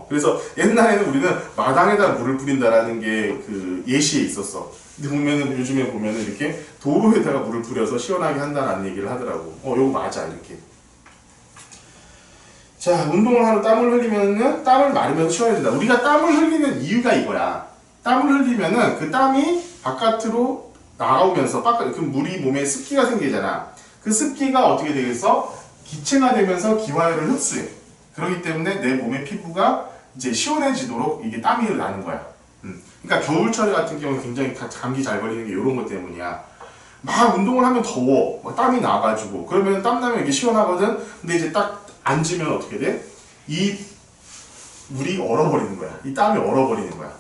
그래서 옛날에는 우리는 마당에다 물을 뿌린다라는 게 그 예시에 있었어. 근데 보면은 요즘에 보면은 이렇게 도로에다가 물을 뿌려서 시원하게 한다는 얘기를 하더라고. 요거 맞아 이렇게. 자, 운동을 하러 땀을 흘리면은 땀을 마르면서 시원해진다. 우리가 땀을 흘리는 이유가 이거야. 땀을 흘리면은 그 땀이 바깥으로 나오면서 그 물이 몸에 습기가 생기잖아. 그 습기가 어떻게 되겠어? 기체가 되면서 기화열을 흡수해. 그렇기 때문에 내 몸의 피부가 이제 시원해지도록 이게 땀이 나는 거야. 그러니까 겨울철 같은 경우는 굉장히 감기 잘 걸리는 게 이런 것 때문이야. 막 운동을 하면 더워. 땀이 나가지고. 그러면 땀 나면 이게 시원하거든. 근데 이제 딱 앉으면 어떻게 돼? 이 물이 얼어버리는 거야. 이 땀이 얼어버리는 거야.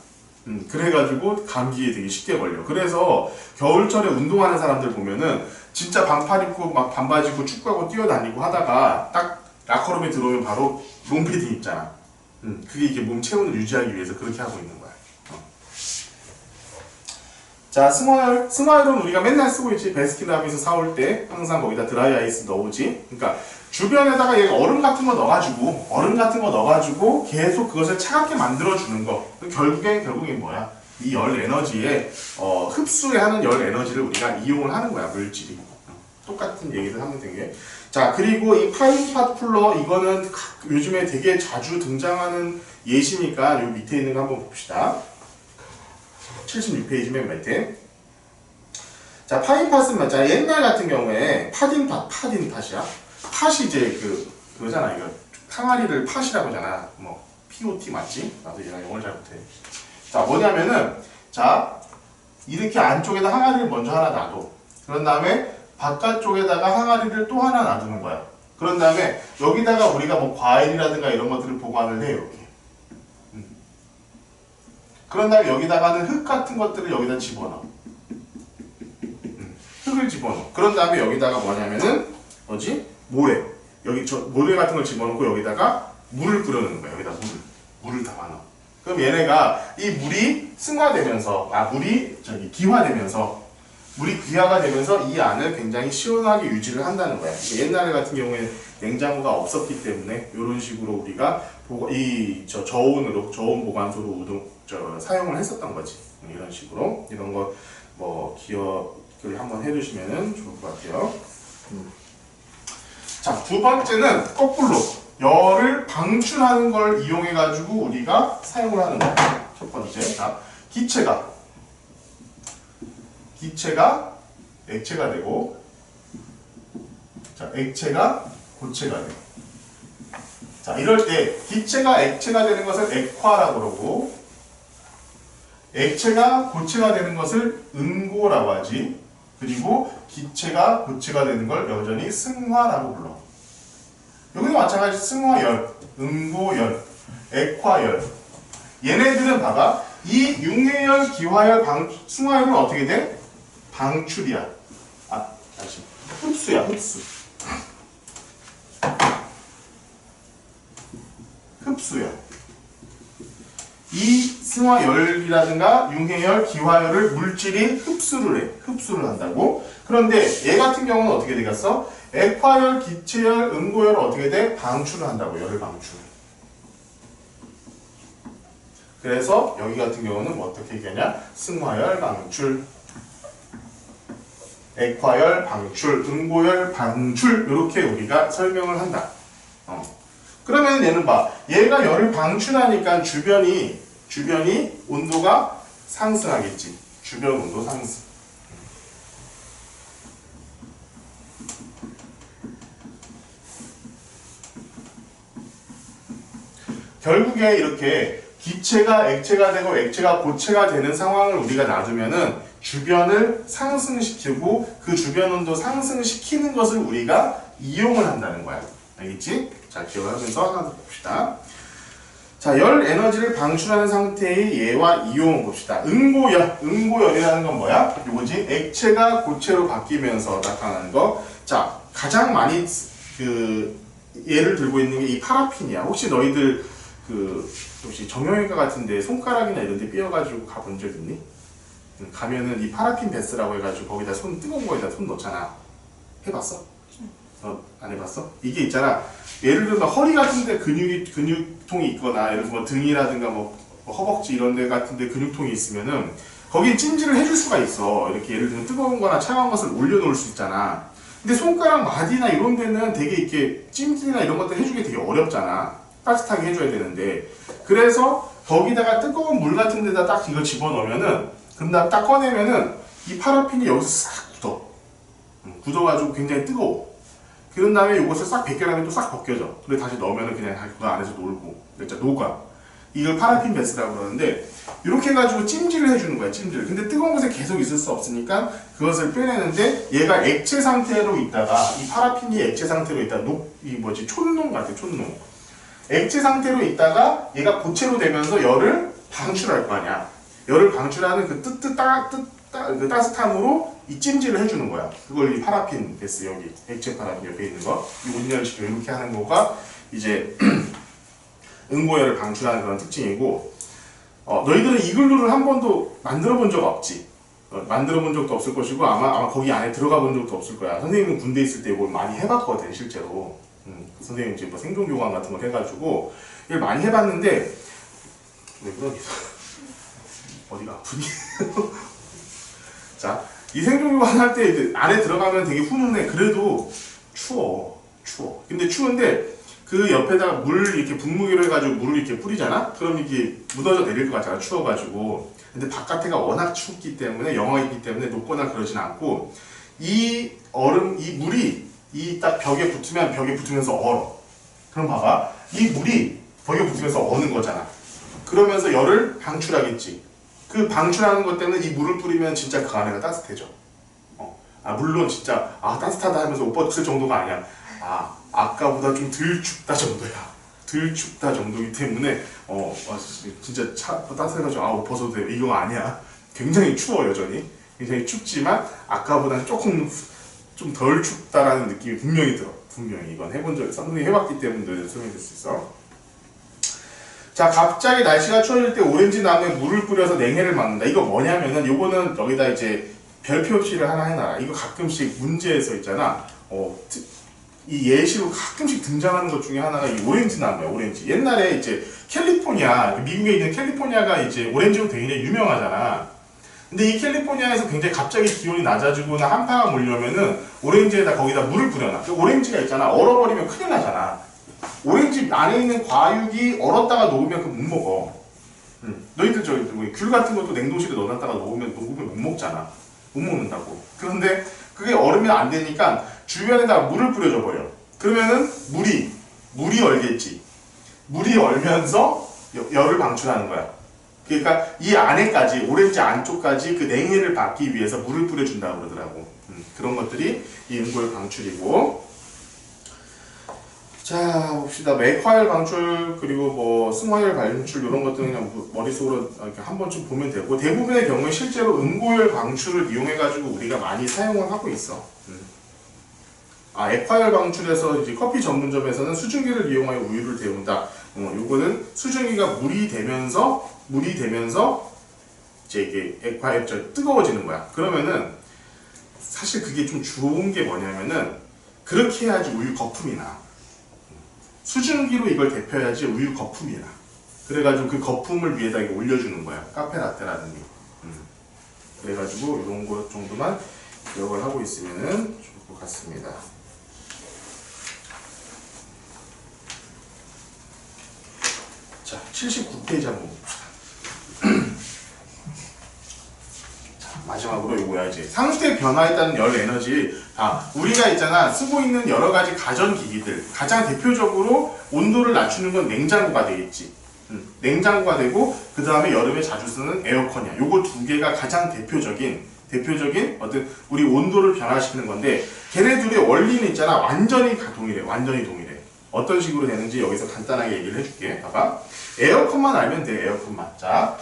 그래가지고 감기에 되게 쉽게 걸려. 그래서 겨울철에 운동하는 사람들 보면은 진짜 반팔 입고 막 반바지 입고 축구하고 뛰어다니고 하다가 딱 라커룸에 들어오면 바로 롱패딩 입잖아. 그게 이게 몸 체온을 유지하기 위해서 그렇게 하고 있는 거야. 자, 승화열은 우리가 맨날 쓰고 있지. 베스킨라빈스 사올 때 항상 거기다 드라이 아이스 넣어오지. 그러니까 주변에다가 얘 얼음 같은 거 넣어가지고 계속 그것을 차갑게 만들어주는 거. 결국엔 뭐야? 이 열 에너지에 흡수하는 열 에너지를 우리가 이용을 하는 거야, 물질이. 똑같은 얘기를 하면 되게. 자, 그리고 이 파인팟 쿨러 이거는 요즘에 되게 자주 등장하는 예시니까 요 밑에 있는 거 한번 봅시다. 76페이지 맨 밑에. 자, 파인팟은 맞아. 옛날 같은 경우에 팥인팟이야. 팥이 이제 그거잖아. 이거 항아리를 팥이라고 하잖아. 뭐 POT 맞지? 나도 얘가 영어를 잘 못해. 자, 뭐냐면은, 자, 이렇게 안쪽에다 항아리를 먼저 하나 놔둬. 그런 다음에 바깥쪽에다가 항아리를 또 하나 놔두는 거야. 그런 다음에 여기다가 우리가 뭐 과일이라든가 이런 것들을 보관을 해, 이렇게. 그런 다음에 여기다가는 흙 같은 것들을 여기다 집어넣어. 흙을 집어넣어. 그런 다음에 여기다가 뭐냐면은, 뭐지? 모래. 여기 모래 같은 걸 집어넣고 여기다가 물을 끓여놓는 거야. 여기다 물을 담아넣어. 그럼 얘네가 이 물이 승화되면서, 물이 물이 기화가 되면서 이 안을 굉장히 시원하게 유지를 한다는 거야. 옛날에 같은 경우에 냉장고가 없었기 때문에 이런 식으로 우리가 저온 보관소로 사용을 했었던 거지. 이런 식으로 이런 거 뭐 기억을 한번 해두시면 좋을 것 같아요. 자, 두 번째는 거꾸로 열을 방출하는 걸 이용해 가지고 우리가 사용을 하는 거야. 첫 번째, 자, 기체가 액체가 되고, 자, 액체가 고체가 돼. 자, 이럴 때 기체가 액체가 되는 것을 액화라고 그러고, 액체가 고체가 되는 것을 응고라고 하지. 그리고 기체가 고체가 되는 걸 여전히 승화라고 불러. 여기도 마찬가지 승화열, 응고열, 액화열. 얘네들은 봐봐. 이 융해열, 기화열, 승화열은 어떻게 돼? 방출이야. 다시. 흡수야, 흡수. 흡수야. 이 승화열이라든가 융해열, 기화열을 물질이 흡수를 한다고. 그런데 얘 같은 경우는 어떻게 되겠어? 액화열, 기체열, 응고열은 어떻게 돼? 방출을 한다고. 열을 방출. 그래서 여기 같은 경우는 뭐 어떻게 얘기하냐? 승화열, 방출, 액화열, 방출, 응고열, 방출, 이렇게 우리가 설명을 한다. 그러면 얘는 봐. 얘가 열을 방출하니까 주변이 온도가 상승하겠지. 주변 온도 상승. 결국에 이렇게 기체가 액체가 되고 액체가 고체가 되는 상황을 우리가 놔두면은 주변을 상승시키고 그 주변 온도 상승시키는 것을 우리가 이용을 한다는 거야. 알겠지? 자, 기억하면서 하나 더 봅시다. 자, 열 에너지를 방출하는 상태의 예와 이용을 봅시다. 응고열이라는 건 뭐야? 요거지? 액체가 고체로 바뀌면서 나타나는 거. 자, 가장 많이 예를 들고 있는 게 이 파라핀이야. 혹시 너희들 혹시 정형외과 같은데 손가락이나 이런 데 삐어가지고 가본 적 있니? 가면은 이 파라핀 베스라고 해가지고 거기다 뜨거운 거에다 손 넣잖아. 해봤어? 안 해봤어? 이게 있잖아. 예를 들면 허리 같은데 근육통이 있거나 예를 들면 등이라든가 뭐 허벅지 이런 데 같은데 근육통이 있으면은 거기에 찜질을 해줄 수가 있어. 이렇게 예를 들면 뜨거운 거나 차가운 것을 올려놓을 수 있잖아. 근데 손가락 마디나 이런 데는 되게 이렇게 찜질이나 이런 것들 해주기 되게 어렵잖아. 따뜻하게 해줘야 되는데. 그래서 거기다가 뜨거운 물 같은 데다 딱 이거 집어넣으면은 그 다음 딱 꺼내면은 이 파라핀이 여기서 싹 굳어. 굳어가지고 굉장히 뜨거워. 그런 다음에 이것을 싹 벗겨나면 또 싹 벗겨져. 근데 다시 넣으면은 그냥 그 안에서 놀고. 진짜 녹아. 이걸 파라핀 베스라고 그러는데, 이렇게 해가지고 찜질을 해주는 거야, 찜질. 근데 뜨거운 곳에 계속 있을 수 없으니까 그것을 빼내는데, 얘가 액체 상태로 있다가, 이 파라핀이 액체 상태로 있다가, 촌농 같아, 촌농. 액체 상태로 있다가 얘가 고체로 되면서 열을 방출할 거 아니야. 열을 방출하는 그 따뜻함으로 이 찜질을 해주는 거야. 그걸 이 파라핀 베스, 여기 액체 파라핀 옆에 있는 거, 이 온열시켜 이렇게 하는 거가 이제 응고열을 방출하는 그런 특징이고, 너희들은 이글루를 한 번도 만들어 본 적 없지? 만들어 본 적도 없을 것이고 아마 거기 안에 들어가 본 적도 없을 거야. 선생님은 군대 있을 때 이걸 많이 해봤거든, 실제로. 선생님 이제 뭐 생존교관 같은 걸 해가지고 이걸 많이 해봤는데, 왜 그러니? 어디가 아프니? 자, 이 생존교관 할 때 이제 안에 들어가면 되게 훈훈해. 그래도 추워. 근데 추운데 그 옆에다가 물 이렇게 분무기로 해가지고 물을 이렇게 뿌리잖아? 그럼 이게 묻어져 내릴 것 같잖아, 추워가지고. 근데 바깥에가 워낙 춥기 때문에, 영하이기 때문에 녹거나 그러진 않고, 이 물이 이 딱 벽에 붙으면서 얼어. 그럼 봐봐. 이 물이 벽에 붙으면서 어는 거잖아. 그러면서 열을 방출하겠지. 그 방출하는 것 때문에 이 물을 뿌리면 진짜 그 안에가 따뜻해져. 물론 진짜 따뜻하다 하면서 옷 벗을 정도가 아니야. 아까보다 좀 덜 춥다 정도야. 덜 춥다 정도이기 때문에 진짜 따뜻해가지고 옷 벗어도 돼. 이거 아니야. 굉장히 추워 여전히. 굉장히 춥지만 아까보다는 조금 좀 덜 춥다라는 느낌이 분명히 들어. 분명히 이건 해본 적 선생님이 해봤기 때문에 설명될 수 있어. 자, 갑자기 날씨가 추워질 때 오렌지 나무에 물을 뿌려서 냉해를 막는다. 이거 뭐냐면은 요거는 여기다 이제 별표 없이를 하나 해놔라. 이거 가끔씩 문제에서 있잖아. 이 예시로 가끔씩 등장하는 것 중에 하나가 이 오렌지 나무야. 오렌지. 옛날에 이제 캘리포니아, 미국에 있는 캘리포니아가 이제 오렌지로 되게 유명하잖아. 근데 이 캘리포니아에서 굉장히 갑자기 기온이 낮아지거나 한파가 몰려면은 오렌지에다 거기다 물을 뿌려놔. 그 오렌지가 있잖아. 얼어버리면 큰일 나잖아. 오렌지 안에 있는 과육이 얼었다가 녹으면 그거 못 먹어. 너희들 귤 같은 것도 냉동실에 넣어놨다가 녹으면 못 먹잖아. 못 먹는다고. 그런데 그게 얼으면 안 되니까 주변에다가 물을 뿌려줘 버려. 그러면은 물이 얼겠지. 물이 얼면서 열을 방출하는 거야. 그러니까 이 안에까지, 오렌지 안쪽까지 그 냉해를 받기 위해서 물을 뿌려준다고 그러더라고. 그런 것들이 이 응고열 방출이고. 자, 봅시다. 맥화열 방출, 그리고 뭐 승화열 방출 이런 것들은 그냥 머릿속으로 이렇게 한 번쯤 보면 되고, 대부분의 경우에 실제로 응고열 방출을 이용해가지고 우리가 많이 사용을 하고 있어. 액화열 방출에서 이제 커피 전문점에서는 수증기를 이용하여 우유를 데운다. 요거는 수증기가 물이 되면서 이제 이게 뜨거워지는 거야. 그러면은 사실 그게 좀 좋은 게 뭐냐면은 그렇게 해야지 우유 거품이 나. 수증기로 이걸 데펴야지 우유 거품이 나. 그래가지고 그 거품을 위에다 이렇게 올려주는 거야. 카페 라떼라든지. 그래가지고 이런 것 정도만 기억을 하고 있으면은 좋을 것 같습니다. 자, 79페이지 한번 봅시다. 자, 마지막으로 이거야 이제 상태 변화에 따른 열 에너지. 우리가 있잖아 쓰고 있는 여러 가지 가전기기들 가장 대표적으로 온도를 낮추는 건 냉장고가 되겠지. 냉장고가 되고 그 다음에 여름에 자주 쓰는 에어컨이야. 요거 두 개가 가장 대표적인 어떤 우리 온도를 변화시키는 건데 걔네들의 원리는 있잖아 완전히 동일해. 완전히 동일해. 어떤 식으로 되는지 여기서 간단하게 얘기를 해줄게. 봐봐. 에어컨만 알면 돼. 에어컨만. 자,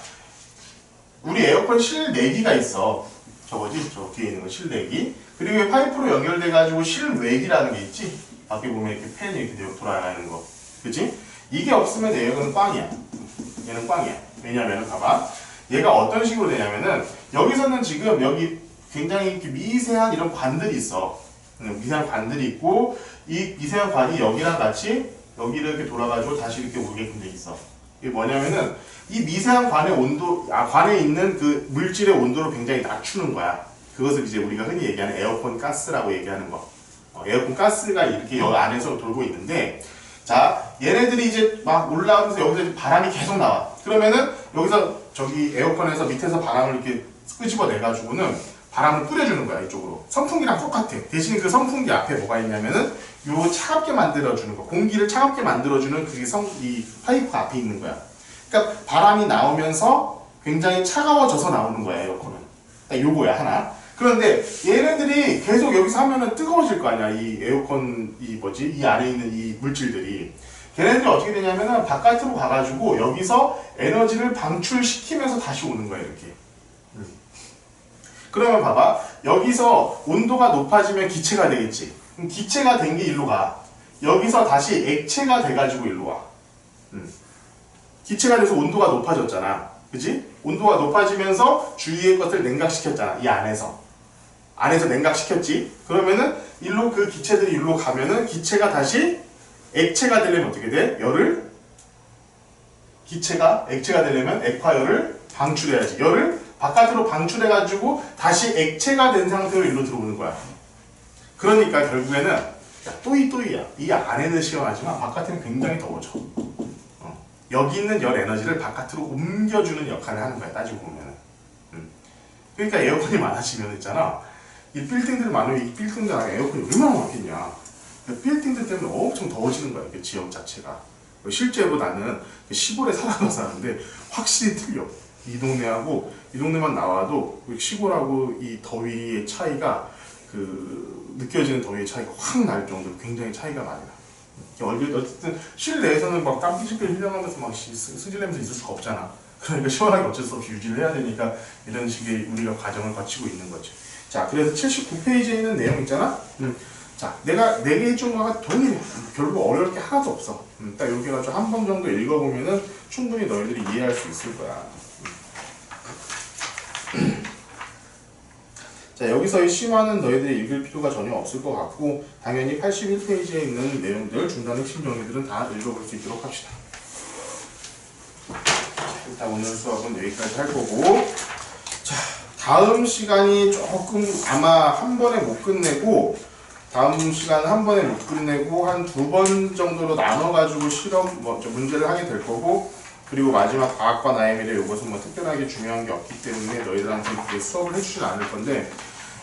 우리 에어컨 실내기가 있어. 저거지? 저 뒤에 있는 거 실내기. 그리고 파이프로 연결돼가지고 실외기라는 게 있지? 밖에 보면 이렇게 팬이 이렇게 돌아가는 거. 그치? 이게 없으면 에어컨은 꽝이야. 얘는 꽝이야. 왜냐면은 봐봐. 얘가 어떤 식으로 되냐면은 여기서는 지금 여기 굉장히 미세한 이런 관들이 있어. 미세한 관들이 있고 이 미세한 관이 여기랑 같이 여기를 이렇게 돌아가지고 다시 이렇게 오게끔 돼 있어. 이게 뭐냐면은 이 미세한 관의 온도, 관에 있는 그 물질의 온도를 굉장히 낮추는 거야. 그것을 이제 우리가 흔히 얘기하는 에어컨 가스라고 얘기하는 거. 에어컨 가스가 이렇게 여기 안에서 돌고 있는데, 자, 얘네들이 이제 막 올라오면서 여기서 바람이 계속 나와. 그러면은 여기서 저기 에어컨에서 밑에서 바람을 이렇게 끄집어 내가지고는 바람을 뿌려주는 거야, 이쪽으로. 선풍기랑 똑같아. 대신 그 선풍기 앞에 뭐가 있냐면은 요 차갑게 만들어주는 거. 공기를 차갑게 만들어주는 그게 이 파이프 앞에 있는 거야. 그러니까 바람이 나오면서 굉장히 차가워져서 나오는 거야, 에어컨은. 요거야, 하나. 그런데 얘네들이 계속 여기서 하면은 뜨거워질 거 아니야, 이 에어컨, 이 안에 있는 이 물질들이. 걔네들이 어떻게 되냐면은 바깥으로 가가지고 여기서 에너지를 방출시키면서 다시 오는 거야, 이렇게. 그러면 봐봐. 여기서 온도가 높아지면 기체가 되겠지. 그럼 기체가 된 게 일로 가. 여기서 다시 액체가 돼가지고 일로 와. 기체가 돼서 온도가 높아졌잖아. 그치? 온도가 높아지면서 주위의 것을 냉각시켰잖아. 이 안에서. 안에서 냉각시켰지? 그러면은 일로 그 기체들이 일로 가면은 기체가 다시 액체가 되려면 어떻게 돼? 액체가 되려면 액화열을 방출해야지. 열을 바깥으로 방출해가지고 다시 액체가 된 상태로 일로 들어오는 거야. 그러니까 결국에는 또이야. 이 안에는 시원하지만 바깥에는 굉장히 더워져. 여기 있는 열 에너지를 바깥으로 옮겨주는 역할을 하는 거야, 따지고 보면은. 그러니까 에어컨이 많아지면 있잖아. 이 빌딩들 많으면 이 빌딩들 안에 에어컨이 얼마나 많겠냐. 빌딩들 때문에 엄청 더워지는 거야, 지역 자체가. 실제로 나는 시골에 살아가서 하는데 확실히 틀려. 이 동네하고 이 동네만 나와도 시골하고 이 더위의 차이가 느껴지는 더위의 차이가 확 날 정도로 굉장히 차이가 많이 나. 어쨌든 실내에서는 막 땀 삐질삐질 흘려가면서 막 승질내면서 있을 수가 없잖아. 그러니까 시원하게 어쩔 수 없이 유지를 해야 되니까 이런 식의 우리가 과정을 거치고 있는 거지. 자, 그래서 79페이지에 있는 내용 있잖아. 자, 내가 4개 해준 거가 별로 어려울 게 하나도 없어. 딱 이렇게 해가지고 한 번 정도 읽어보면은 충분히 너희들이 이해할 수 있을 거야. 자, 여기서의 심화는 너희들이 읽을 필요가 전혀 없을 것 같고 당연히 81페이지에 있는 내용들, 중간 핵심 정리들은 다 읽어볼 수 있도록 합시다. 일단 오늘 수업은 여기까지 할 거고, 자, 다음 시간이 조금 아마 한 번에 못 끝내고 다음 시간 한 번에 못 끝내고 한 2번 정도로 나눠가지고 실험 문제를 하게 될 거고, 그리고 마지막 과학과 나의 미래, 이것은 뭐 특별하게 중요한 게 없기 때문에 너희들한테 그렇게 수업을 해주진 않을 건데,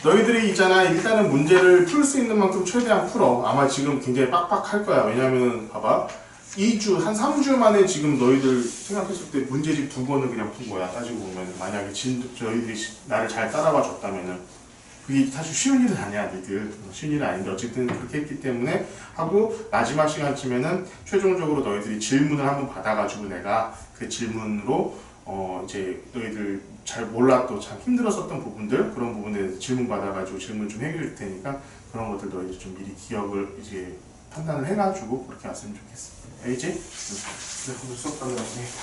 너희들이 있잖아, 일단은 문제를 풀 수 있는 만큼 최대한 풀어. 아마 지금 굉장히 빡빡할 거야. 왜냐면은 봐봐, 2주, 한 3주 만에 지금 너희들 생각했을 때 문제집 2권을 그냥 푼 거야. 따지고 보면 만약에 저희들이 나를 잘 따라와 줬다면은 그게 사실 쉬운 일은 아니야. 니들 쉬운 일은 아닌데 어쨌든 그렇게 했기 때문에 하고, 마지막 시간쯤에는 최종적으로 너희들이 질문을 한번 받아가지고 내가 그 질문으로 이제 너희들 잘 몰랐던 참 힘들었었던 부분들, 그런 부분에 대해서 질문 받아가지고 질문 좀 해결해 줄 테니까 그런 것들 너희들 좀 미리 기억을 이제 판단을 해가지고 그렇게 왔으면 좋겠어. 알겠지? 그래서 오늘 수업 가느라 고생했다.